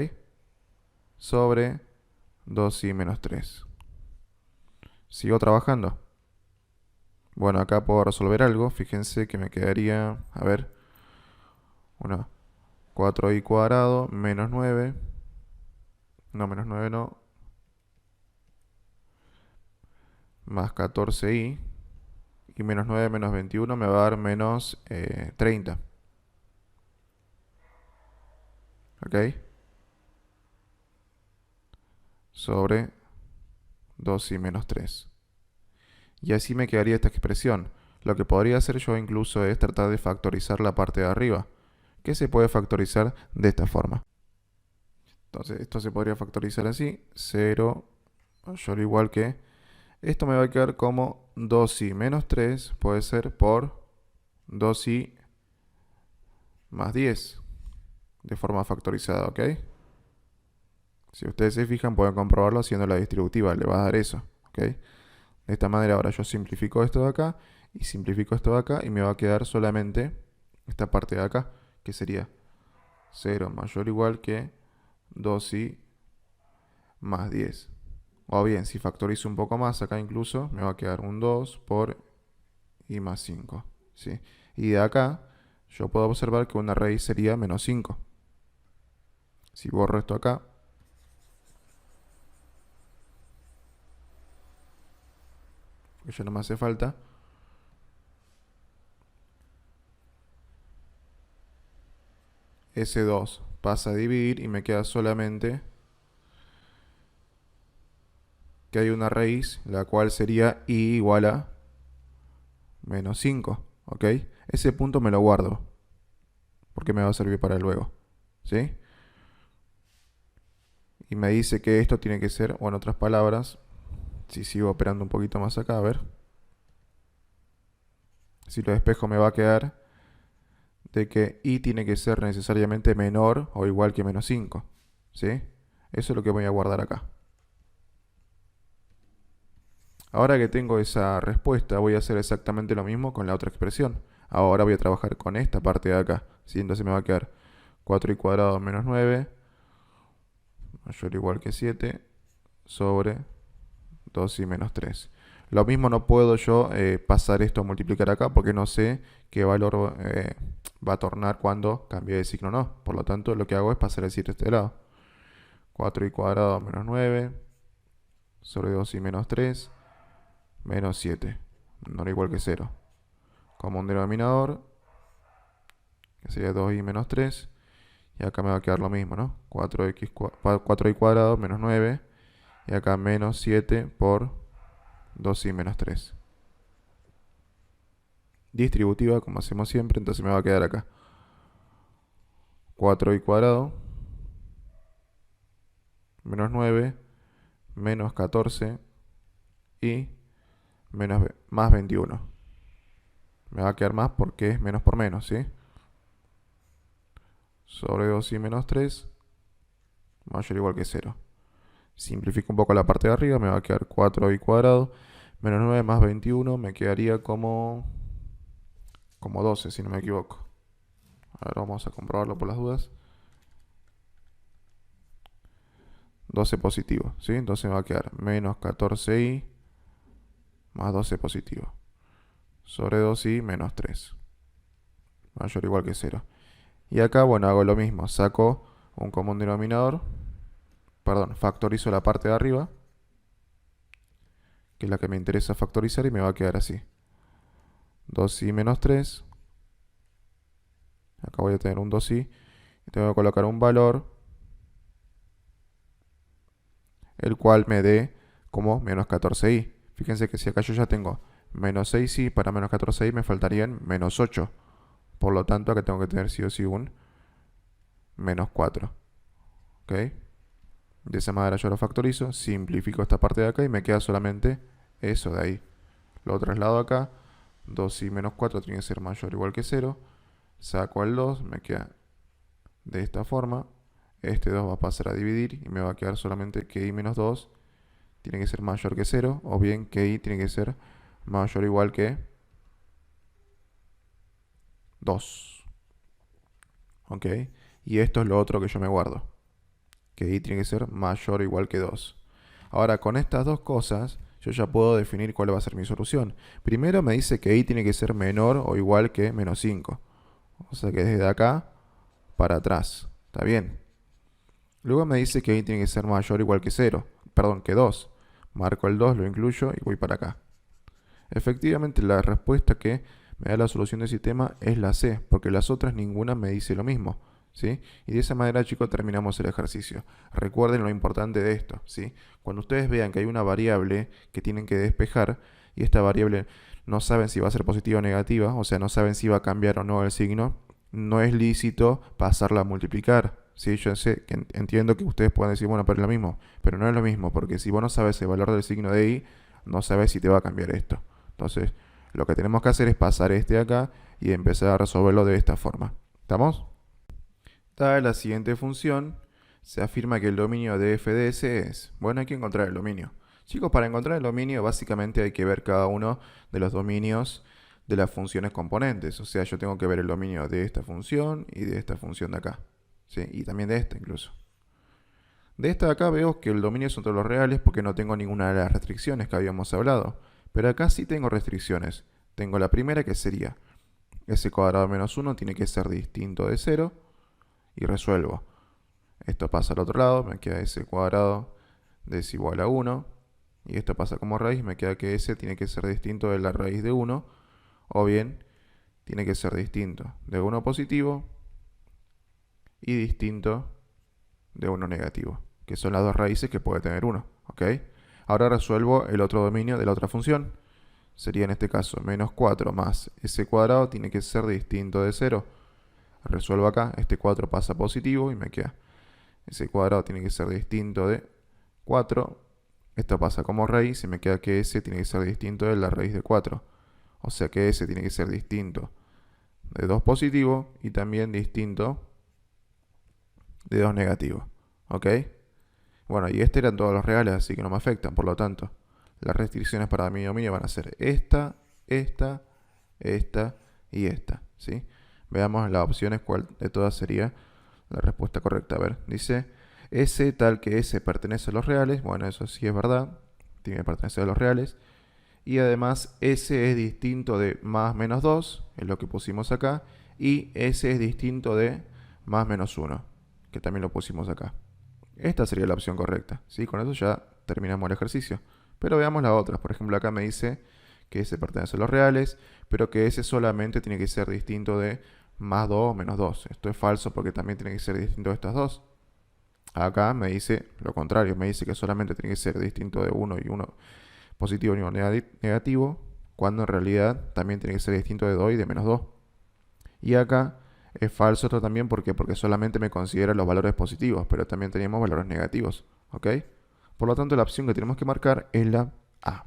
Sobre 2y menos 3. Sigo trabajando. Bueno, acá puedo resolver algo. Fíjense que me quedaría, a ver, 4y cuadrado menos 9. No, menos 9 no. Más 14y. Y menos 9 menos 21 me va a dar menos 30. ¿Ok? Sobre 2y menos 3. Y así me quedaría esta expresión. Lo que podría hacer yo incluso es tratar de factorizar la parte de arriba, que se puede factorizar de esta forma. Entonces esto se podría factorizar así. 0 mayor o igual que... Esto me va a quedar como 2y menos 3 puede ser por 2y más 10 de forma factorizada, ¿ok? Si ustedes se fijan, pueden comprobarlo haciendo la distributiva, le va a dar eso, ¿ok? De esta manera ahora yo simplifico esto de acá y simplifico esto de acá y me va a quedar solamente esta parte de acá, que sería 0 mayor o igual que 2i más 10. O bien, si factorizo un poco más acá incluso, me va a quedar un 2 por i más 5, ¿sí? Y de acá yo puedo observar que una raíz sería menos 5. Si borro esto acá, que ya no me hace falta, ese 2 pasa a dividir y me queda solamente que hay una raíz, la cual sería i igual a menos 5, ¿ok? Ese punto me lo guardo, porque me va a servir para luego, ¿sí? Y me dice que esto tiene que ser, o en otras palabras, si sigo operando un poquito más acá, a ver, si lo despejo me va a quedar de que i tiene que ser necesariamente menor o igual que menos 5, ¿sí? Eso es lo que voy a guardar acá. Ahora que tengo esa respuesta, voy a hacer exactamente lo mismo con la otra expresión. Ahora voy a trabajar con esta parte de acá, ¿sí? Entonces me va a quedar 4i cuadrado menos 9 mayor o igual que 7 sobre 2i menos 3. Lo mismo no puedo yo pasar esto a multiplicar acá porque no sé qué valor va a tornar cuando cambie de signo o no. Por lo tanto, lo que hago es pasar el 7 a este lado. 4i cuadrado menos 9 sobre 2i menos 3 menos 7. Menor o igual que 0. Como un denominador, que sería 2i menos 3. Y acá me va a quedar lo mismo, ¿no? 4i cuadrado menos 9. Y acá menos 7 por 2i menos 3. Distributiva, como hacemos siempre, entonces me va a quedar acá 4i cuadrado menos 9 menos 14 y más 21. Me va a quedar más porque es menos por menos, ¿sí? Sobre 2i menos 3 mayor o igual que 0. Simplifico un poco la parte de arriba, me va a quedar 4i cuadrado menos 9 más 21, me quedaría como 12, si no me equivoco. Ahora vamos a comprobarlo por las dudas. 12 positivo, ¿sí? Entonces me va a quedar menos 14i más 12 positivo sobre 2i menos 3 mayor o igual que 0. Y acá, bueno, hago lo mismo, saco un común denominador, perdón, factorizo la parte de arriba, que es la que me interesa factorizar, y me va a quedar así. 2i menos 3, acá voy a tener un 2i, y tengo que colocar un valor, el cual me dé como menos 14i. Fíjense que si acá yo ya tengo menos 6i, para menos 14i me faltarían menos 8. Por lo tanto, acá tengo que tener sí o sí un menos 4. ¿Ok? De esa manera yo lo factorizo, simplifico esta parte de acá y me queda solamente eso de ahí. Lo traslado acá, 2i menos 4 tiene que ser mayor o igual que 0. Saco el 2, me queda de esta forma. Este 2 va a pasar a dividir y me va a quedar solamente que i menos 2 tiene que ser mayor que 0, o bien que i tiene que ser mayor o igual que 2. ¿Ok? Y esto es lo otro que yo me guardo, que i tiene que ser mayor o igual que 2. Ahora, con estas dos cosas, yo ya puedo definir cuál va a ser mi solución. Primero me dice que i tiene que ser menor o igual que menos 5. O sea que desde acá para atrás. ¿Está bien? Luego me dice que i tiene que ser mayor o igual que 0. Perdón, que 2. Marco el 2, lo incluyo y voy para acá. Efectivamente, la respuesta que me da la solución del sistema es la C, porque las otras ninguna me dice lo mismo, ¿sí? Y de esa manera, chicos, terminamos el ejercicio. Recuerden lo importante de esto, ¿sí? Cuando ustedes vean que hay una variable que tienen que despejar y esta variable no saben si va a ser positiva o negativa, o sea, no saben si va a cambiar o no el signo, no es lícito pasarla a multiplicar. Sí, yo sé que entiendo que ustedes pueden decir, bueno, pero es lo mismo, pero no es lo mismo, porque si vos no sabes el valor del signo de i, no sabes si te va a cambiar esto. Entonces, lo que tenemos que hacer es pasar este acá y empezar a resolverlo de esta forma. ¿Estamos? Dada la siguiente función, se afirma que el dominio de f de s es... Bueno, hay que encontrar el dominio. Chicos, para encontrar el dominio básicamente hay que ver cada uno de los dominios de las funciones componentes. O sea, yo tengo que ver el dominio de esta función y de esta función de acá. ¿Sí? Y también de esta incluso. De esta de acá veo que el dominio son todos los reales porque no tengo ninguna de las restricciones que habíamos hablado. Pero acá sí tengo restricciones. Tengo la primera que sería s cuadrado menos 1 tiene que ser distinto de 0 y resuelvo. Esto pasa al otro lado, me queda s cuadrado desigual a 1 y esto pasa como raíz, me queda que s tiene que ser distinto de la raíz de 1 o bien tiene que ser distinto de 1 positivo y distinto de 1 negativo, que son las dos raíces que puede tener 1. ¿Ok? Ahora resuelvo el otro dominio de la otra función. Sería en este caso menos 4 más s cuadrado tiene que ser distinto de 0. Resuelvo acá, este 4 pasa positivo y me queda s cuadrado tiene que ser distinto de 4. Esto pasa como raíz y me queda que s tiene que ser distinto de la raíz de 4. O sea que s tiene que ser distinto de 2 positivo y también distinto de 2 negativo. ¿Ok? Bueno, y eran todos los reales, así que no me afectan. Por lo tanto, las restricciones para mi dominio van a ser esta y esta. ¿Sí? Veamos las opciones, cuál de todas sería la respuesta correcta. A ver, dice S tal que S pertenece a los reales. Bueno, eso sí es verdad. Tiene que pertenecer a los reales. Y además S es distinto de más menos 2, es lo que pusimos acá. Y S es distinto de más menos 1, que también lo pusimos acá. Esta sería la opción correcta. ¿Sí? Con eso ya terminamos el ejercicio. Pero veamos las otras. Por ejemplo, acá me dice que S pertenece a los reales, pero que S solamente tiene que ser distinto de más 2 o menos 2. Esto es falso porque también tiene que ser distinto de estas dos. Acá me dice lo contrario, me dice que solamente tiene que ser distinto de 1 y 1 positivo y 1 negativo, cuando en realidad también tiene que ser distinto de 2 y de menos 2. Y acá es falso esto también porque solamente me considera los valores positivos, pero también tenemos valores negativos. ¿Ok? Por lo tanto, la opción que tenemos que marcar es la A.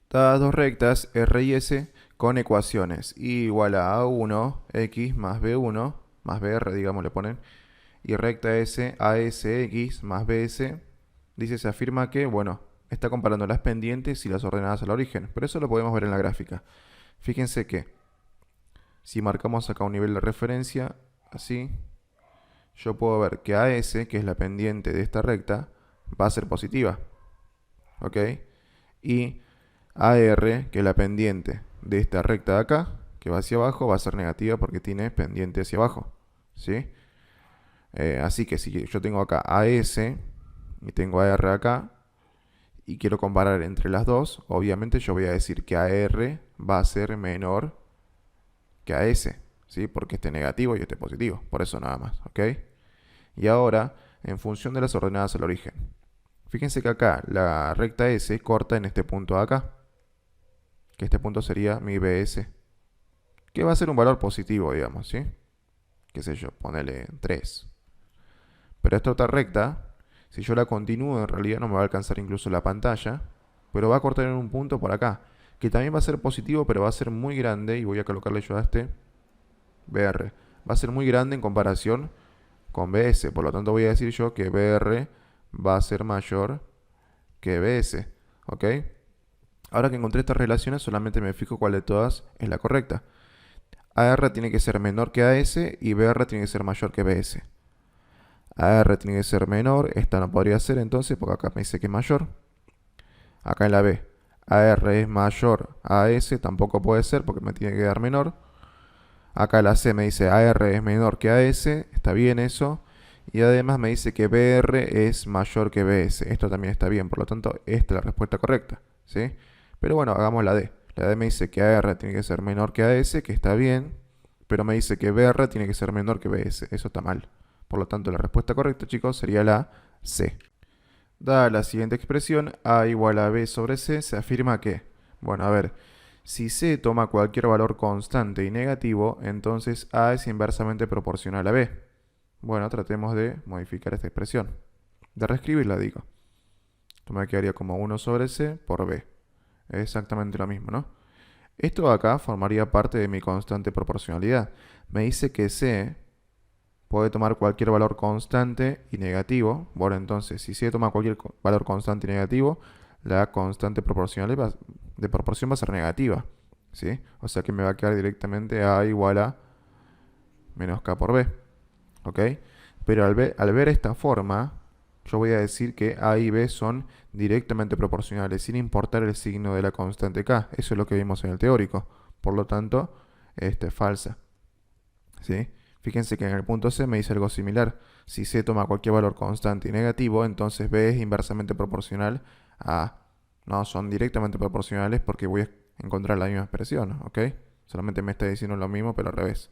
Dadas dos rectas R y S con ecuaciones y igual a A1x más B1 más BR, digamos, le ponen, y recta S ASX más BS, dice, se afirma que, bueno, está comparando las pendientes y las ordenadas al origen, pero eso lo podemos ver en la gráfica. Fíjense que si marcamos acá un nivel de referencia, así, yo puedo ver que AS, que es la pendiente de esta recta, va a ser positiva. ¿Ok? Y AR, que es la pendiente de esta recta de acá, que va hacia abajo, va a ser negativa porque tiene pendiente hacia abajo. ¿Sí? Así que si yo tengo acá AS y tengo AR acá, y quiero comparar entre las dos, obviamente yo voy a decir que AR va a ser menor que AS, ¿sí? Porque este negativo y este positivo, por eso nada más, ¿ok? Y ahora, en función de las ordenadas al origen, fíjense que acá la recta S corta en este punto de acá, que este punto sería mi BS, que va a ser un valor positivo, digamos, ¿sí? Qué sé yo, ponele 3. Pero esta otra recta, si yo la continúo, en realidad no me va a alcanzar incluso la pantalla, pero va a cortar en un punto por acá, que también va a ser positivo, pero va a ser muy grande, y voy a colocarle yo a este BR. Va a ser muy grande en comparación con BS, por lo tanto voy a decir yo que BR va a ser mayor que BS, ¿ok? Ahora que encontré estas relaciones, solamente me fijo cuál de todas es la correcta. AR tiene que ser menor que AS y BR tiene que ser mayor que BS. AR tiene que ser menor, esta no podría ser entonces, porque acá me dice que es mayor. Acá en la B, AR es mayor a AS, tampoco puede ser porque me tiene que dar menor. Acá la C me dice AR es menor que AS, está bien eso. Y además me dice que BR es mayor que BS, esto también está bien, por lo tanto esta es la respuesta correcta, ¿sí? Pero bueno, hagamos la D. La D me dice que AR tiene que ser menor que AS, que está bien, pero me dice que BR tiene que ser menor que BS, eso está mal. Por lo tanto, la respuesta correcta, chicos, sería la C. Dada la siguiente expresión, A igual a B sobre C, se afirma que, bueno, a ver, si C toma cualquier valor constante y negativo, entonces A es inversamente proporcional a B. Bueno, tratemos de modificar esta expresión. De reescribirla, digo. Esto me quedaría como 1 sobre C por B. Es exactamente lo mismo, ¿no? Esto de acá formaría parte de mi constante proporcionalidad. Me dice que C puede tomar cualquier valor constante y negativo. Bueno, entonces, si C toma cualquier valor constante y negativo, la constante proporcional de proporción va a ser negativa, ¿sí? O sea que me va a quedar directamente A igual a menos K por B, ¿ok? Pero al ver esta forma, yo voy a decir que A y B son directamente proporcionales, sin importar el signo de la constante K. Eso es lo que vimos en el teórico. Por lo tanto, esta es falsa, ¿sí? Fíjense que en el punto C me dice algo similar. Si C toma cualquier valor constante y negativo, entonces B es inversamente proporcional a A. No, son directamente proporcionales porque voy a encontrar la misma expresión, ¿ok? Solamente me está diciendo lo mismo, pero al revés.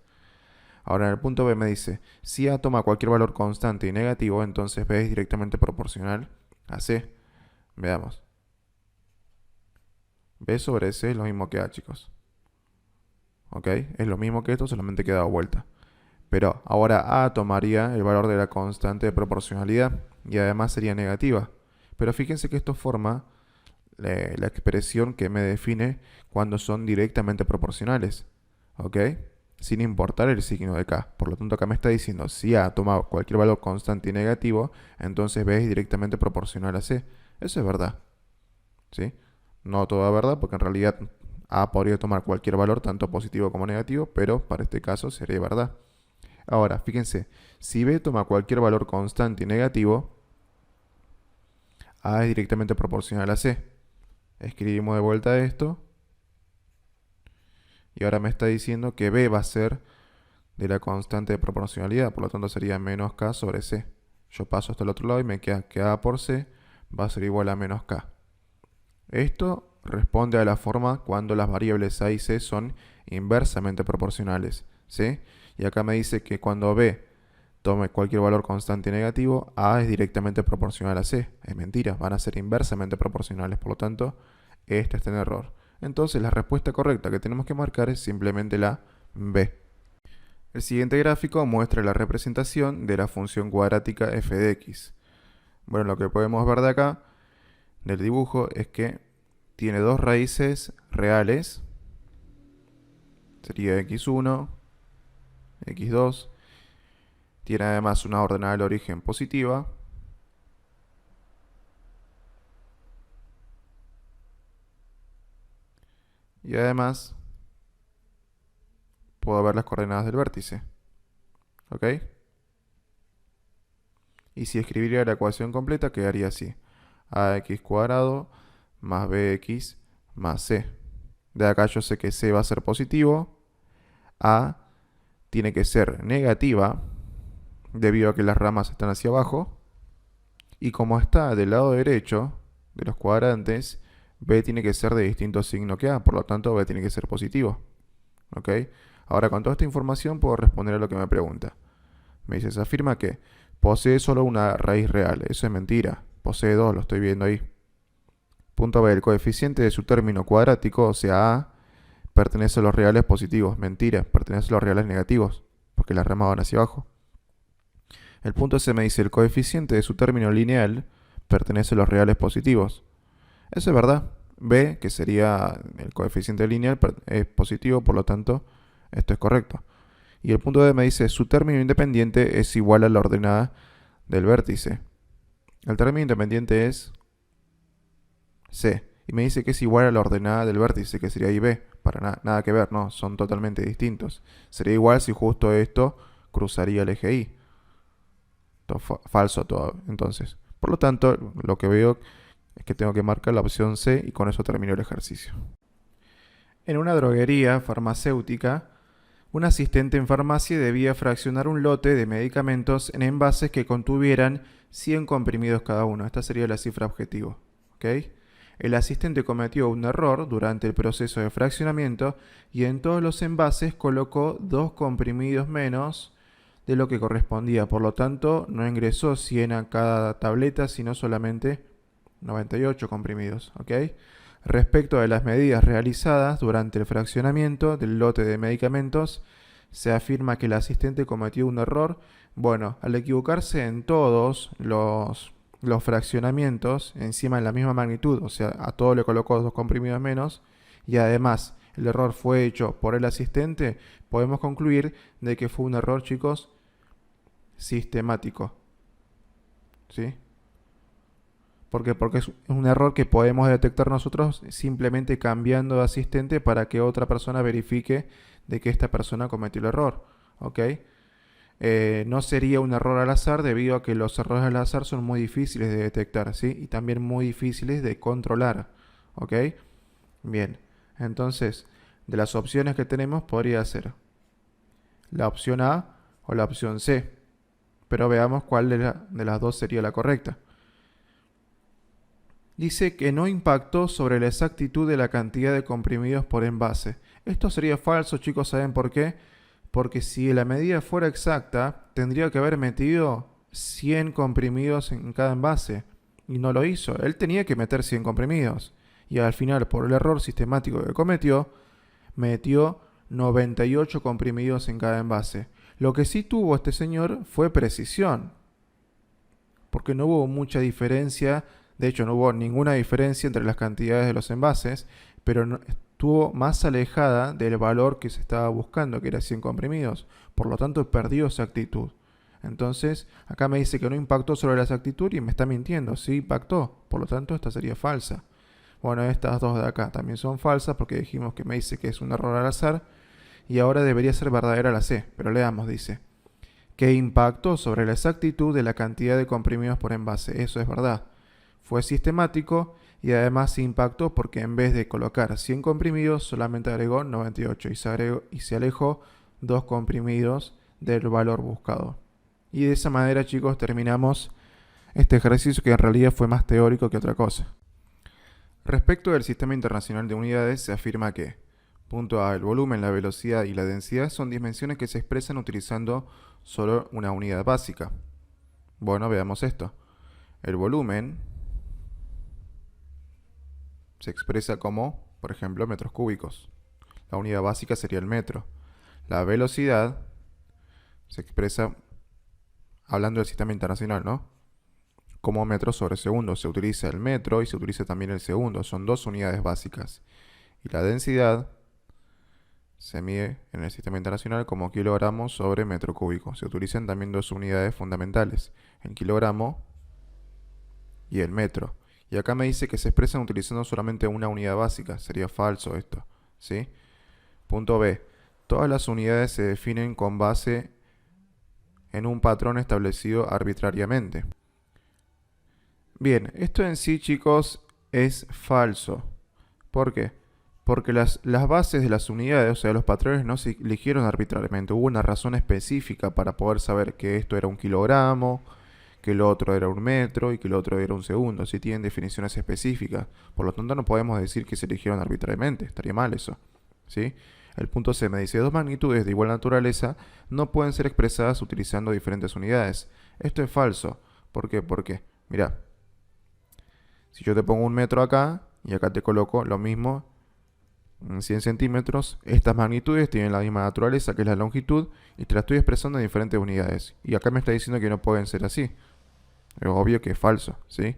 Ahora en el punto B me dice, si A toma cualquier valor constante y negativo, entonces B es directamente proporcional a C. Veamos. B sobre C es lo mismo que A, chicos. ¿Ok? Es lo mismo que esto, solamente que he dado vuelta. Pero ahora A tomaría el valor de la constante de proporcionalidad y además sería negativa. Pero fíjense que esto forma la expresión que me define cuando son directamente proporcionales. ¿Ok? Sin importar el signo de K. Por lo tanto, acá me está diciendo, si A toma cualquier valor constante y negativo, entonces B es directamente proporcional a C. Eso es verdad, ¿sí? No toda verdad, porque en realidad A podría tomar cualquier valor, tanto positivo como negativo, pero para este caso sería verdad. Ahora, fíjense, si B toma cualquier valor constante y negativo, A es directamente proporcional a C. Escribimos de vuelta esto. Y ahora me está diciendo que B va a ser de la constante de proporcionalidad, por lo tanto sería menos K sobre C. Yo paso hasta el otro lado y me queda que A por C va a ser igual a menos K. Esto responde a la forma cuando las variables A y C son inversamente proporcionales, ¿sí? Y acá me dice que cuando B tome cualquier valor constante y negativo, A es directamente proporcional a C. Es mentira, van a ser inversamente proporcionales, por lo tanto, este está en error. Entonces la respuesta correcta que tenemos que marcar es simplemente la B. El siguiente gráfico muestra la representación de la función cuadrática f de x. Bueno, lo que podemos ver de acá, del dibujo, es que tiene dos raíces reales. Sería x1, x2. Tiene además una ordenada del origen positiva. Y además puedo ver las coordenadas del vértice. ¿Ok? Y si escribiría la ecuación completa, quedaría así. Ax cuadrado más bx más c. De acá yo sé que c va a ser positivo. A tiene que ser negativa, debido a que las ramas están hacia abajo. Y como está del lado derecho de los cuadrantes, b tiene que ser de distinto signo que a. Por lo tanto, b tiene que ser positivo. ¿Ok? Ahora, con toda esta información puedo responder a lo que me pregunta. Me dice, se afirma que posee solo una raíz real. Eso es mentira. Posee dos, lo estoy viendo ahí. Punto B, el coeficiente de su término cuadrático, o sea A, pertenece a los reales positivos. Mentira, pertenece a los reales negativos, porque las ramas van hacia abajo. El punto C me dice, el coeficiente de su término lineal pertenece a los reales positivos. Eso es verdad. B, que sería el coeficiente lineal, es positivo, por lo tanto, esto es correcto. Y el punto D me dice, su término independiente es igual a la ordenada del vértice. El término independiente es C. Y me dice que es igual a la ordenada del vértice, que sería IB. Para nada que ver, no, son totalmente distintos. Sería igual si justo esto cruzaría el eje Y. Falso todo, entonces. Por lo tanto, lo que veo es que tengo que marcar la opción C y con eso termino el ejercicio. En una droguería farmacéutica, un asistente en farmacia debía fraccionar un lote de medicamentos en envases que contuvieran 100 comprimidos cada uno. Esta sería la cifra objetivo. ¿Okay? El asistente cometió un error durante el proceso de fraccionamiento y en todos los envases colocó 2 comprimidos menos de lo que correspondía. Por lo tanto, no ingresó 100 a cada tableta, sino solamente 98 comprimidos. ¿Okay? Respecto de las medidas realizadas durante el fraccionamiento del lote de medicamentos, se afirma que el asistente cometió un error. Bueno, al equivocarse en todos los fraccionamientos, encima en la misma magnitud, o sea, a todo le colocó 2 comprimidos menos, y además el error fue hecho por el asistente, podemos concluir de que fue un error, chicos, sistemático. ¿Sí? ¿Por qué? Porque es un error que podemos detectar nosotros simplemente cambiando de asistente para que otra persona verifique de que esta persona cometió el error. ¿Ok? No sería un error al azar debido a que los errores al azar son muy difíciles de detectar, ¿sí? Y también muy difíciles de controlar. ¿Ok? Bien. Entonces, de las opciones que tenemos podría ser la opción A o la opción C. Pero veamos cuál de las dos sería la correcta. Dice que no impactó sobre la exactitud de la cantidad de comprimidos por envase. Esto sería falso, chicos, ¿saben por qué? Porque si la medida fuera exacta, tendría que haber metido 100 comprimidos en cada envase. Y no lo hizo. Él tenía que meter 100 comprimidos. Y al final, por el error sistemático que cometió, metió 98 comprimidos en cada envase. Lo que sí tuvo este señor fue precisión. Porque no hubo mucha diferencia. De hecho, no hubo ninguna diferencia entre las cantidades de los envases, pero estuvo más alejada del valor que se estaba buscando, que era 100 comprimidos. Por lo tanto, perdió exactitud. Entonces, acá me dice que no impactó sobre la exactitud y me está mintiendo. Sí impactó. Por lo tanto, esta sería falsa. Bueno, estas dos de acá también son falsas porque dijimos que me dice que es un error al azar. Y ahora debería ser verdadera la C. Pero leamos, dice que impactó sobre la exactitud de la cantidad de comprimidos por envase. Eso es verdad. Fue sistemático y además se impactó porque en vez de colocar 100 comprimidos solamente agregó 98 y se alejó 2 comprimidos del valor buscado. Y de esa manera, chicos, terminamos este ejercicio que en realidad fue más teórico que otra cosa. Respecto del Sistema Internacional de Unidades, se afirma que punto A, el volumen, la velocidad y la densidad son dimensiones que se expresan utilizando solo una unidad básica. Bueno, veamos esto. El volumen se expresa como, por ejemplo, metros cúbicos. La unidad básica sería el metro. La velocidad se expresa, hablando del sistema internacional, ¿no? Como metros sobre segundo. Se utiliza el metro y se utiliza también el segundo. Son dos unidades básicas. Y la densidad se mide en el sistema internacional como kilogramos sobre metro cúbico. Se utilizan también dos unidades fundamentales, el kilogramo y el metro. Y acá me dice que se expresan utilizando solamente una unidad básica. Sería falso esto, ¿sí? Punto B. Todas las unidades se definen con base en un patrón establecido arbitrariamente. Bien, esto en sí, chicos, es falso. ¿Por qué? Porque las bases de las unidades, o sea, los patrones, no se eligieron arbitrariamente. Hubo una razón específica para poder saber que esto era un kilogramo, que el otro era un metro y que el otro era un segundo. Sí tienen definiciones específicas. Por lo tanto, no podemos decir que se eligieron arbitrariamente. Estaría mal eso, ¿sí? El punto C me dice, dos magnitudes de igual naturaleza no pueden ser expresadas utilizando diferentes unidades. Esto es falso. ¿Por qué? Porque, mira, si yo te pongo un metro acá y acá te coloco lo mismo en 100 centímetros, estas magnitudes tienen la misma naturaleza que es la longitud y te la estoy expresando en diferentes unidades. Y acá me está diciendo que no pueden ser así. Es obvio que es falso, ¿sí?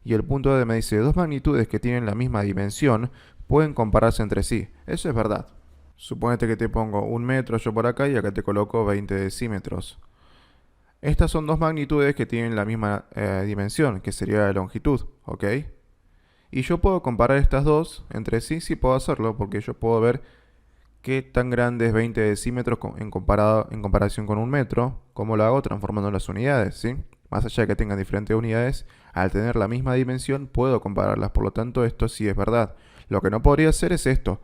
Y el punto D me dice, dos magnitudes que tienen la misma dimensión pueden compararse entre sí. Eso es verdad. Suponete que te pongo un metro yo por acá y acá te coloco 20 decímetros. Estas son dos magnitudes que tienen la misma dimensión, que sería la longitud, ¿ok? Y yo puedo comparar estas dos entre sí, sí puedo hacerlo, porque yo puedo ver qué tan grande es 20 decímetros en comparación con un metro, cómo lo hago transformando las unidades, ¿sí? Más allá de que tengan diferentes unidades, al tener la misma dimensión puedo compararlas, por lo tanto esto sí es verdad. Lo que no podría hacer es esto,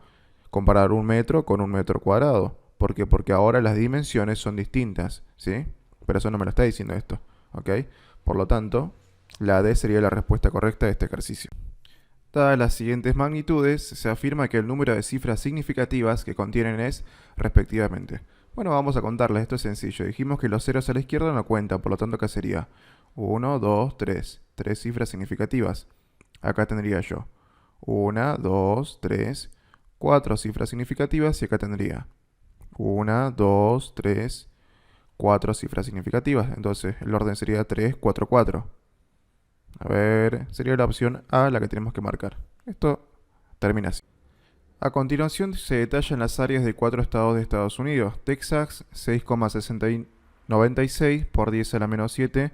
comparar un metro con un metro cuadrado. ¿Por qué? Porque ahora las dimensiones son distintas, ¿sí? Pero eso no me lo está diciendo esto, ¿ok? Por lo tanto, la D sería la respuesta correcta de este ejercicio. Dadas las siguientes magnitudes, se afirma que el número de cifras significativas que contienen es, respectivamente. Bueno, vamos a contarles, esto es sencillo. Dijimos que los ceros a la izquierda no cuentan, por lo tanto acá sería 1, 2, 3. 3 cifras significativas. Acá tendría yo 1, 2, 3, 4 cifras significativas y acá tendría 1, 2, 3, 4 cifras significativas. Entonces el orden sería 3, 4, 4. A ver, sería la opción A la que tenemos que marcar. Esto termina así. A continuación se detallan las áreas de 4 estados de Estados Unidos. Texas 6,69 96 por 10 a la menos 7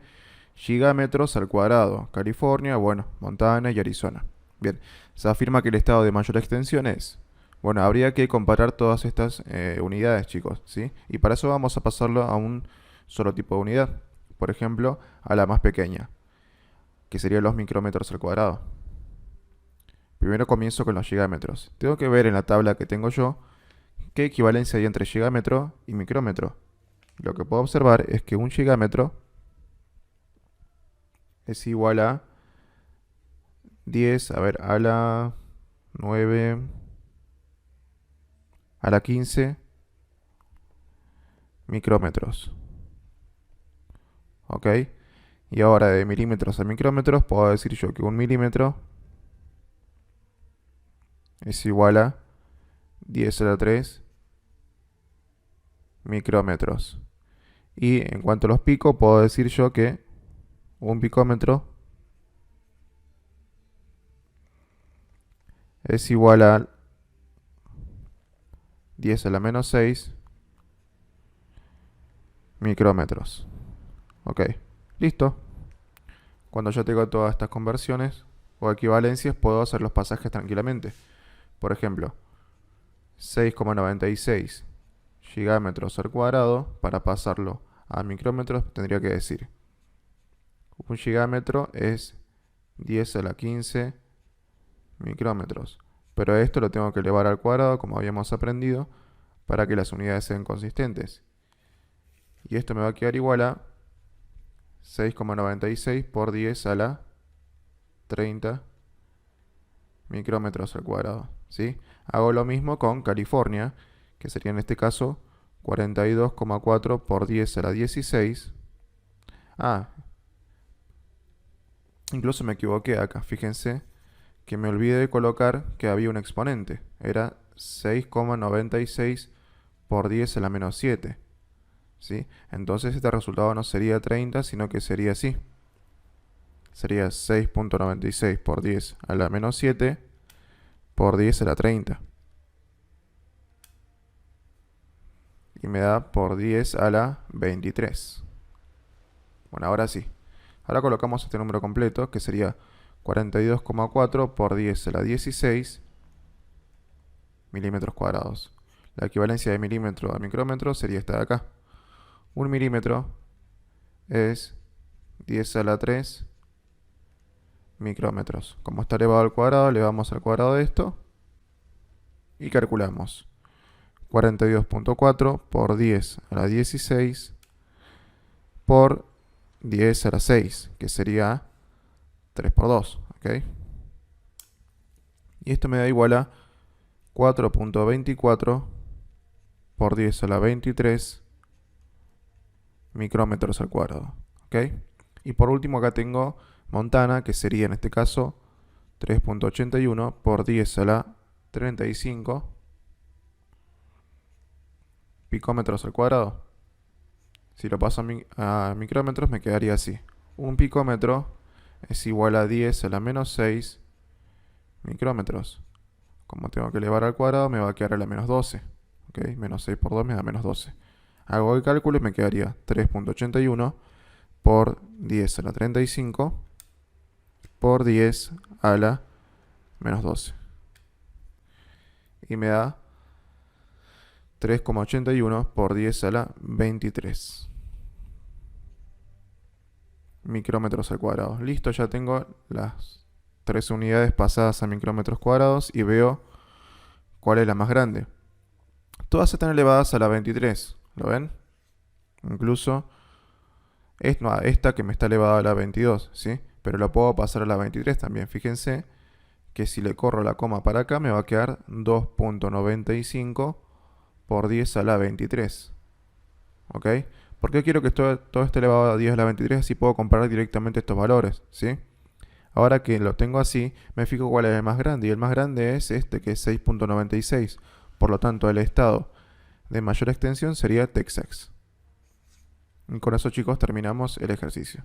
gigametros al cuadrado. California, bueno, Montana y Arizona. Bien, se afirma que el estado de mayor extensión es... Bueno, habría que comparar todas estas unidades, chicos, ¿sí? Y para eso vamos a pasarlo a un solo tipo de unidad. Por ejemplo, a la más pequeña, que serían los micrómetros al cuadrado. Primero comienzo con los gigámetros. Tengo que ver en la tabla que tengo yo qué equivalencia hay entre gigámetro y micrómetro. Lo que puedo observar es que un gigámetro es igual a 10, a la 9, a la 15 micrómetros. ¿Ok? Y ahora de milímetros a micrómetros puedo decir yo que un milímetro es igual a 10 a la 3 micrómetros. Y en cuanto a los picos, puedo decir yo que un picómetro es igual a 10 a la menos 6 micrómetros. Ok, listo. Cuando ya tengo todas estas conversiones o equivalencias, puedo hacer los pasajes tranquilamente. Por ejemplo, 6,96 gigámetros al cuadrado, para pasarlo a micrómetros tendría que decir, un gigámetro es 10 a la 15 micrómetros. Pero esto lo tengo que elevar al cuadrado, como habíamos aprendido, para que las unidades sean consistentes. Y esto me va a quedar igual a 6,96 por 10 a la 30 micrómetros al cuadrado, ¿sí? Hago lo mismo con California, que sería en este caso 42,4 por 10 a la 16. Incluso me equivoqué acá, fíjense que me olvidé de colocar que había un exponente. Era 6,96 por 10 a la menos 7. ¿Sí? Entonces este resultado no sería 30, sino que sería así. Sería 6,96 por 10 a la menos 7 por 10 a la 30. Y me da por 10 a la 23. Bueno, ahora sí. Ahora colocamos este número completo, que sería 42,4 por 10 a la 16 milímetros cuadrados. La equivalencia de milímetro a micrómetro sería esta de acá. Un milímetro es 10 a la 3 micrómetros. Como está elevado al cuadrado, elevamos al cuadrado de esto y calculamos 42,4 por 10 a la 16 por 10 a la 6, que sería 3 por 2, ¿ok? Y esto me da igual a 4,24 por 10 a la 23 micrómetros al cuadrado, ¿ok? Y por último acá tengo Montana, que sería en este caso 3,81 por 10 a la 35 picómetros al cuadrado. Si lo paso a micrómetros me quedaría así. Un picómetro es igual a 10 a la menos 6 micrómetros. Como tengo que elevar al cuadrado, me va a quedar a la menos 12. ¿Ok? Menos 6 por 2 me da menos 12. Hago el cálculo y me quedaría 3,81 por 10 a la 35 por 10 a la menos 12. Y me da 3,81 por 10 a la 23 micrómetros al cuadrado. Listo, ya tengo las 3 unidades pasadas a micrómetros cuadrados y veo cuál es la más grande. Todas están elevadas a la 23, ¿lo ven? Incluso esta que me está elevada a la 22, ¿sí? Pero la puedo pasar a la 23 también. Fíjense que si le corro la coma para acá me va a quedar 2,95 por 10 a la 23. ¿Ok? ¿Por qué quiero que todo esté elevado a 10 a la 23? Así puedo comparar directamente estos valores, ¿sí? Ahora que lo tengo así, me fijo cuál es el más grande. Y el más grande es este, que es 6,96. Por lo tanto, el estado de mayor extensión sería Texas. Y con eso, chicos, terminamos el ejercicio.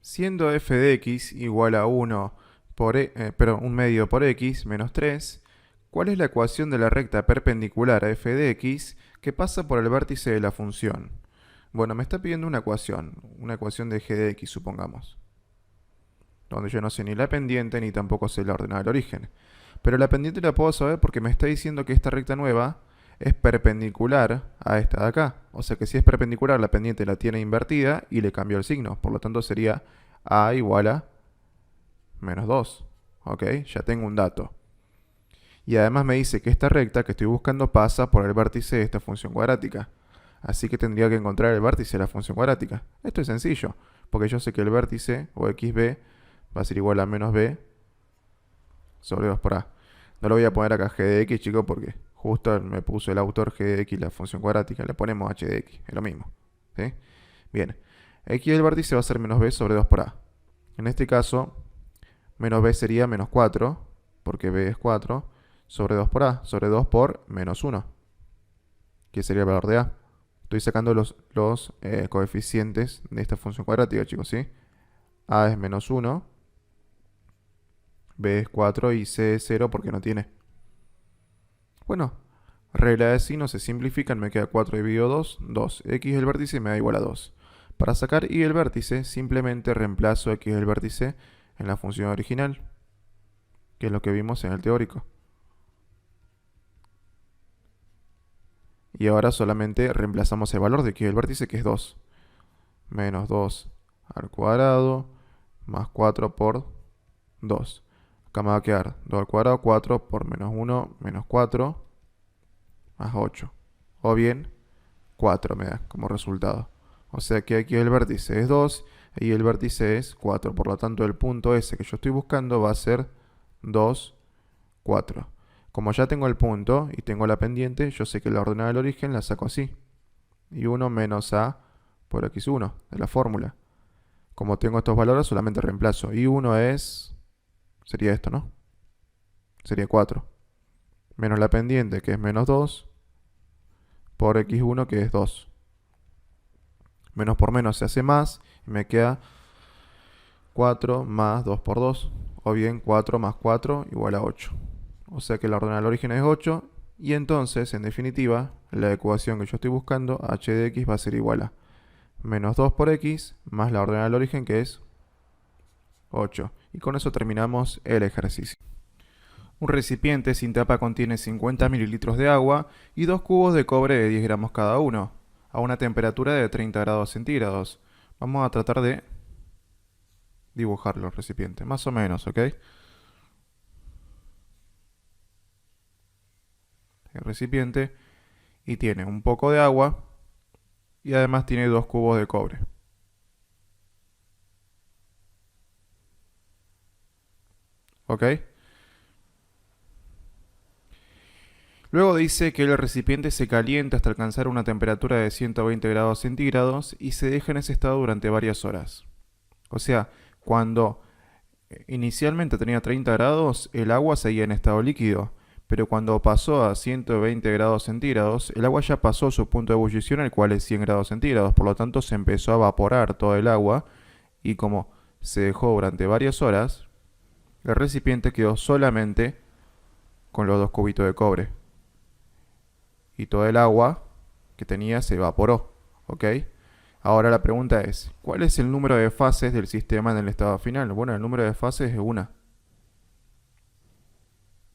Siendo f de x igual a 1 por un medio por x menos 3, ¿cuál es la ecuación de la recta perpendicular a f de x que pasa por el vértice de la función? Bueno, me está pidiendo una ecuación de g de x, supongamos, donde yo no sé ni la pendiente ni tampoco sé la ordenada del origen. Pero la pendiente la puedo saber porque me está diciendo que esta recta nueva es perpendicular a esta de acá. O sea que si es perpendicular, la pendiente la tiene invertida y le cambió el signo. Por lo tanto sería a igual a menos 2. ¿Ok? Ya tengo un dato. Y además me dice que esta recta que estoy buscando pasa por el vértice de esta función cuadrática. Así que tendría que encontrar el vértice de la función cuadrática. Esto es sencillo, porque yo sé que el vértice, o xb, va a ser igual a menos b sobre 2 por a. No lo voy a poner acá g de x, chicos, porque justo me puso el autor g de x, la función cuadrática. Le ponemos h de x, es lo mismo. ¿Sí? Bien, x del vértice va a ser menos b sobre 2 por a. En este caso, menos b sería menos 4, porque b es 4, sobre 2 por a, sobre 2 por menos 1, que sería el valor de a. Estoy sacando los coeficientes de esta función cuadrática, chicos, ¿sí? A es menos 1, b es 4 y c es 0 porque no tiene. Bueno, regla de signos se simplifican, me queda 4 dividido 2, 2. X del vértice me da igual a 2. Para sacar y del vértice, simplemente reemplazo x del vértice en la función original, que es lo que vimos en el teórico. Y ahora solamente reemplazamos el valor de x del vértice, que es 2. Menos 2 al cuadrado, más 4 por 2. Acá me va a quedar 2 al cuadrado, 4 por menos 1, menos 4, más 8. O bien, 4 me da como resultado. O sea que aquí el vértice es 2 y el vértice es 4. Por lo tanto, el punto ese que yo estoy buscando va a ser 2, 4. Como ya tengo el punto y tengo la pendiente, yo sé que la ordenada del origen la saco así. Y 1 menos a por x1 de la fórmula. Como tengo estos valores, solamente reemplazo. Y 1 sería esto, ¿no? Sería 4. Menos la pendiente, que es menos 2, por x1, que es 2. Menos por menos se hace más, y me queda 4 más 2 por 2. O bien 4 más 4 igual a 8. O sea que la ordenada del origen es 8. Y entonces, en definitiva, la ecuación que yo estoy buscando, h de x, va a ser igual a menos 2 por x más la ordenada del origen, que es 8. Y con eso terminamos el ejercicio. Un recipiente sin tapa contiene 50 mililitros de agua y 2 cubos de cobre de 10 gramos cada uno, a una temperatura de 30 grados centígrados. Vamos a tratar de dibujarlo el recipiente, más o menos, ¿ok? El recipiente y tiene un poco de agua y además tiene 2 cubos de cobre. ¿Ok? Luego dice que el recipiente se calienta hasta alcanzar una temperatura de 120 grados centígrados y se deja en ese estado durante varias horas. O sea, cuando inicialmente tenía 30 grados, el agua seguía en estado líquido, pero cuando pasó a 120 grados centígrados, el agua ya pasó su punto de ebullición, el cual es 100 grados centígrados, por lo tanto se empezó a evaporar todo el agua y como se dejó durante varias horas, el recipiente quedó solamente con los 2 cubitos de cobre y todo el agua que tenía se evaporó, ¿ok? Ahora la pregunta es, ¿cuál es el número de fases del sistema en el estado final? Bueno, el número de fases es 1.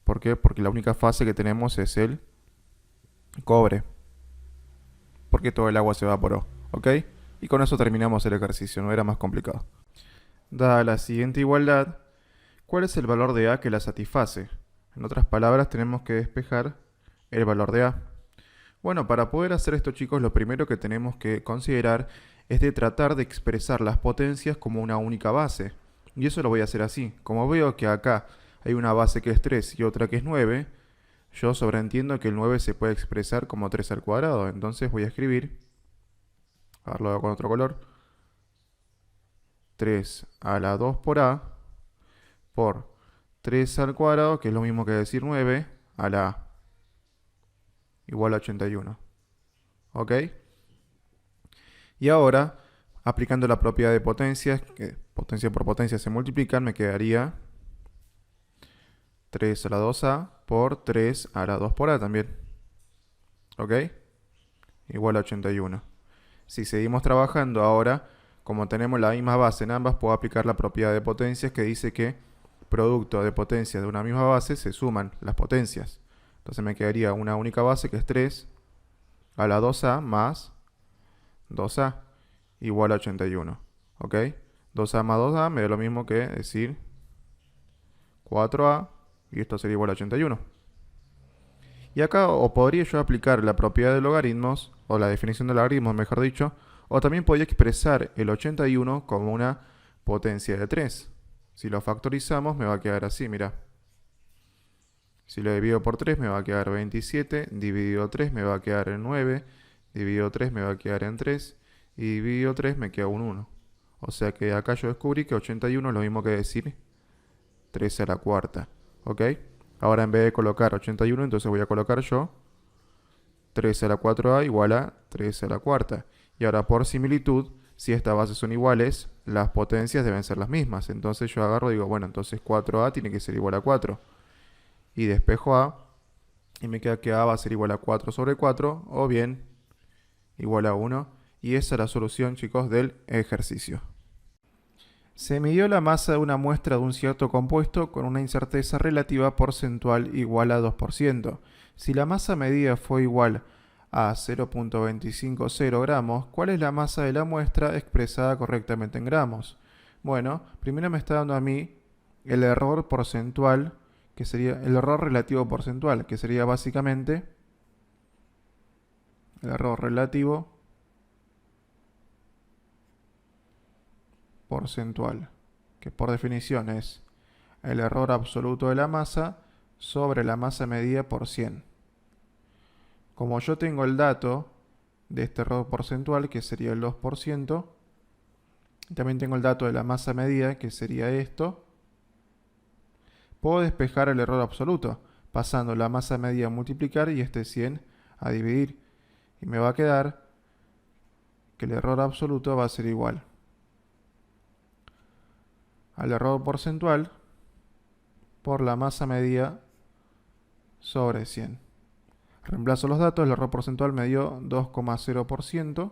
¿Por qué? Porque la única fase que tenemos es el cobre. Porque todo el agua se evaporó, ¿ok? Y con eso terminamos el ejercicio, no era más complicado. Dada la siguiente igualdad, ¿cuál es el valor de A que la satisface? En otras palabras, tenemos que despejar el valor de A. Bueno, para poder hacer esto, chicos, lo primero que tenemos que considerar es de tratar de expresar las potencias como una única base. Y eso lo voy a hacer así. Como veo que acá hay una base que es 3 y otra que es 9, yo sobreentiendo que el 9 se puede expresar como 3 al cuadrado. Entonces voy a escribir, a ver, lo hago con otro color, 3 a la 2 por a por 3 al cuadrado, que es lo mismo que decir 9 a la a, igual a 81. ¿Ok? Y ahora, aplicando la propiedad de potencias, que potencia por potencia se multiplican, me quedaría 3 a la 2a por 3 a la 2 por a también. ¿Ok? Igual a 81. Si seguimos trabajando ahora, como tenemos la misma base en ambas, puedo aplicar la propiedad de potencias que dice que producto de potencias de una misma base se suman las potencias. Entonces me quedaría una única base que es 3 a la 2a más 2a igual a 81. ¿Ok? 2a más 2a me da lo mismo que decir 4a y esto sería igual a 81. Y acá o podría yo aplicar la propiedad de logaritmos, o la definición de logaritmos, mejor dicho, o también podría expresar el 81 como una potencia de 3. Si lo factorizamos me va a quedar así, mira. Si lo divido por 3 me va a quedar 27, dividido 3 me va a quedar en 9, dividido 3 me va a quedar en 3, y dividido 3 me queda un 1. O sea que acá yo descubrí que 81 es lo mismo que decir 3 a la cuarta. ¿Ok? Ahora en vez de colocar 81, entonces voy a colocar yo 3 a la 4a igual a 3 a la cuarta. Y ahora por similitud, si estas bases son iguales, las potencias deben ser las mismas. Entonces yo agarro y digo, bueno, entonces 4a tiene que ser igual a 4. Y despejo a, y me queda que a va a ser igual a 4 sobre 4, o bien igual a 1. Y esa es la solución, chicos, del ejercicio. Se midió la masa de una muestra de un cierto compuesto con una incerteza relativa porcentual igual a 2%. Si la masa medida fue igual a 0.250 gramos, ¿cuál es la masa de la muestra expresada correctamente en gramos? Bueno, primero me está dando a mí el error porcentual, que sería el error relativo porcentual, que sería básicamente el error relativo porcentual, que por definición es el error absoluto de la masa sobre la masa medida por 100. Como yo tengo el dato de este error porcentual, que sería el 2%, también tengo el dato de la masa medida, que sería esto, puedo despejar el error absoluto, pasando la masa medida a multiplicar y este 100 a dividir. Y me va a quedar que el error absoluto va a ser igual al error porcentual por la masa medida sobre 100. Reemplazo los datos, el error porcentual me dio 2,0%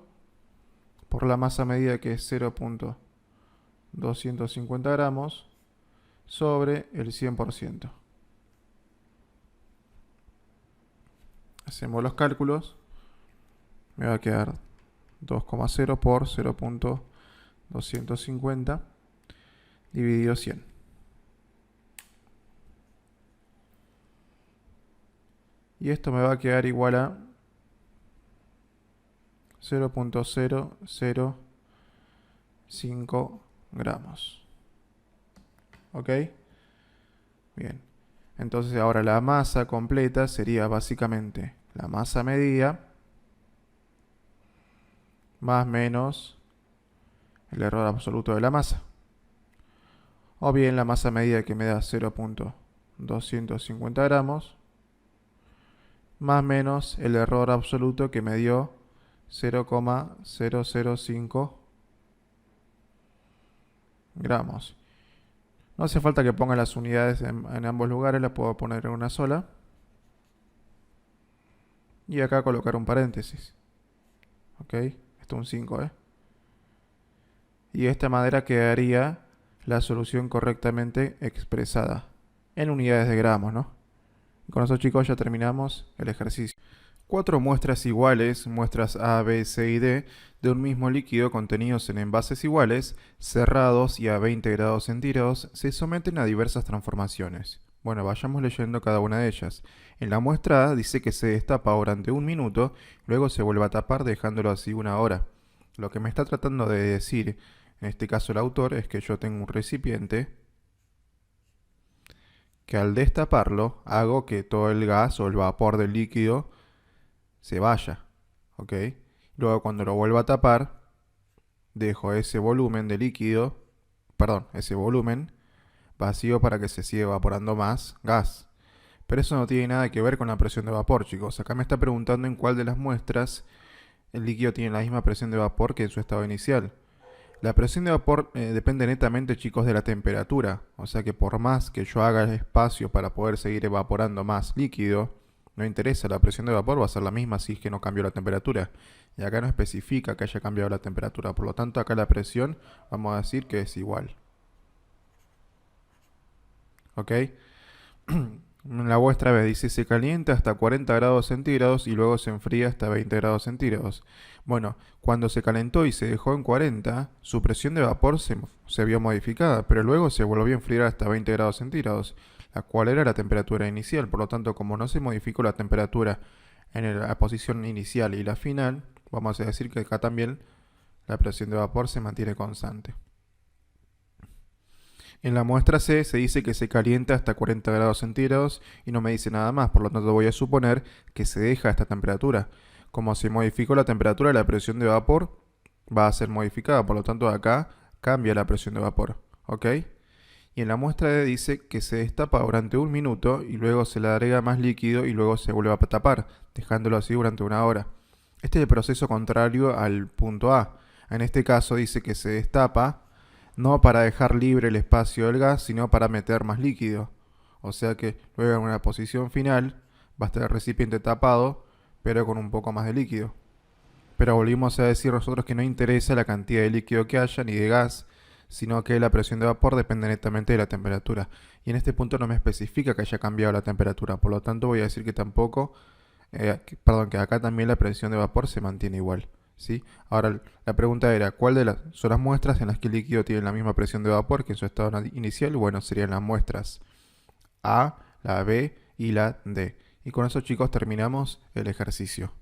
por la masa medida que es 0.250 gramos sobre el 100%. Hacemos los cálculos, me va a quedar 2,0 por 0.250 dividido 100. Y esto me va a quedar igual a 0.005 gramos. ¿Ok? Bien. Entonces ahora la masa completa sería básicamente la masa medida más menos el error absoluto de la masa. O bien la masa medida que me da 0.250 gramos más menos el error absoluto que me dio 0,005 gramos. No hace falta que ponga las unidades en ambos lugares, las puedo poner en una sola. Y acá colocar un paréntesis. ¿Ok? Esto es un 5, ¿eh? Y de esta manera quedaría la solución correctamente expresada en unidades de gramos, ¿no? Con eso, chicos, ya terminamos el ejercicio. 4 muestras iguales, muestras A, B, C y D, de un mismo líquido contenidos en envases iguales, cerrados y a 20 grados centígrados, se someten a diversas transformaciones. Bueno, vayamos leyendo cada una de ellas. En la muestra A dice que se destapa durante 1 minuto, luego se vuelve a tapar dejándolo así 1 hora. Lo que me está tratando de decir, en este caso el autor, es que yo tengo un recipiente que al destaparlo hago que todo el gas o el vapor del líquido se vaya, ¿ok? Luego cuando lo vuelvo a tapar, dejo ese volumen de líquido, ese volumen vacío para que se siga evaporando más gas. Pero eso no tiene nada que ver con la presión de vapor, chicos. Acá me está preguntando en cuál de las muestras el líquido tiene la misma presión de vapor que en su estado inicial. La presión de vapor depende netamente, chicos, de la temperatura. O sea que por más que yo haga el espacio para poder seguir evaporando más líquido, No interesa, la presión de vapor va a ser la misma si es que no cambió la temperatura. Y acá no especifica que haya cambiado la temperatura, por lo tanto acá la presión vamos a decir que es igual. ¿Ok? La muestra B dice se calienta hasta 40 grados centígrados y luego se enfría hasta 20 grados centígrados. Bueno, cuando se calentó y se dejó en 40, su presión de vapor se vio modificada, pero luego se volvió a enfriar hasta 20 grados centígrados, la cual era la temperatura inicial. Por lo tanto, como no se modificó la temperatura en la posición inicial y la final, vamos a decir que acá también la presión de vapor se mantiene constante. En la muestra C se dice que se calienta hasta 40 grados centígrados y no me dice nada más, por lo tanto voy a suponer que se deja a esta temperatura. Como se modificó la temperatura, la presión de vapor va a ser modificada, por lo tanto acá cambia la presión de vapor, ¿ok? Y en la muestra D dice que se destapa durante 1 minuto y luego se le agrega más líquido y luego se vuelve a tapar, dejándolo así durante 1 hora. Este es el proceso contrario al punto A. En este caso dice que se destapa no para dejar libre el espacio del gas, sino para meter más líquido. O sea que luego en una posición final va a estar el recipiente tapado, pero con un poco más de líquido. Pero volvimos a decir nosotros que no interesa la cantidad de líquido que haya ni de gas, sino que la presión de vapor depende netamente de la temperatura. Y en este punto no me especifica que haya cambiado la temperatura, por lo tanto voy a decir que tampoco, que acá también la presión de vapor se mantiene igual. ¿Sí? Ahora, la pregunta era, ¿cuál de son las muestras en las que el líquido tiene la misma presión de vapor que en su estado inicial? Bueno, serían las muestras A, la B y la D. Y con eso, chicos, terminamos el ejercicio.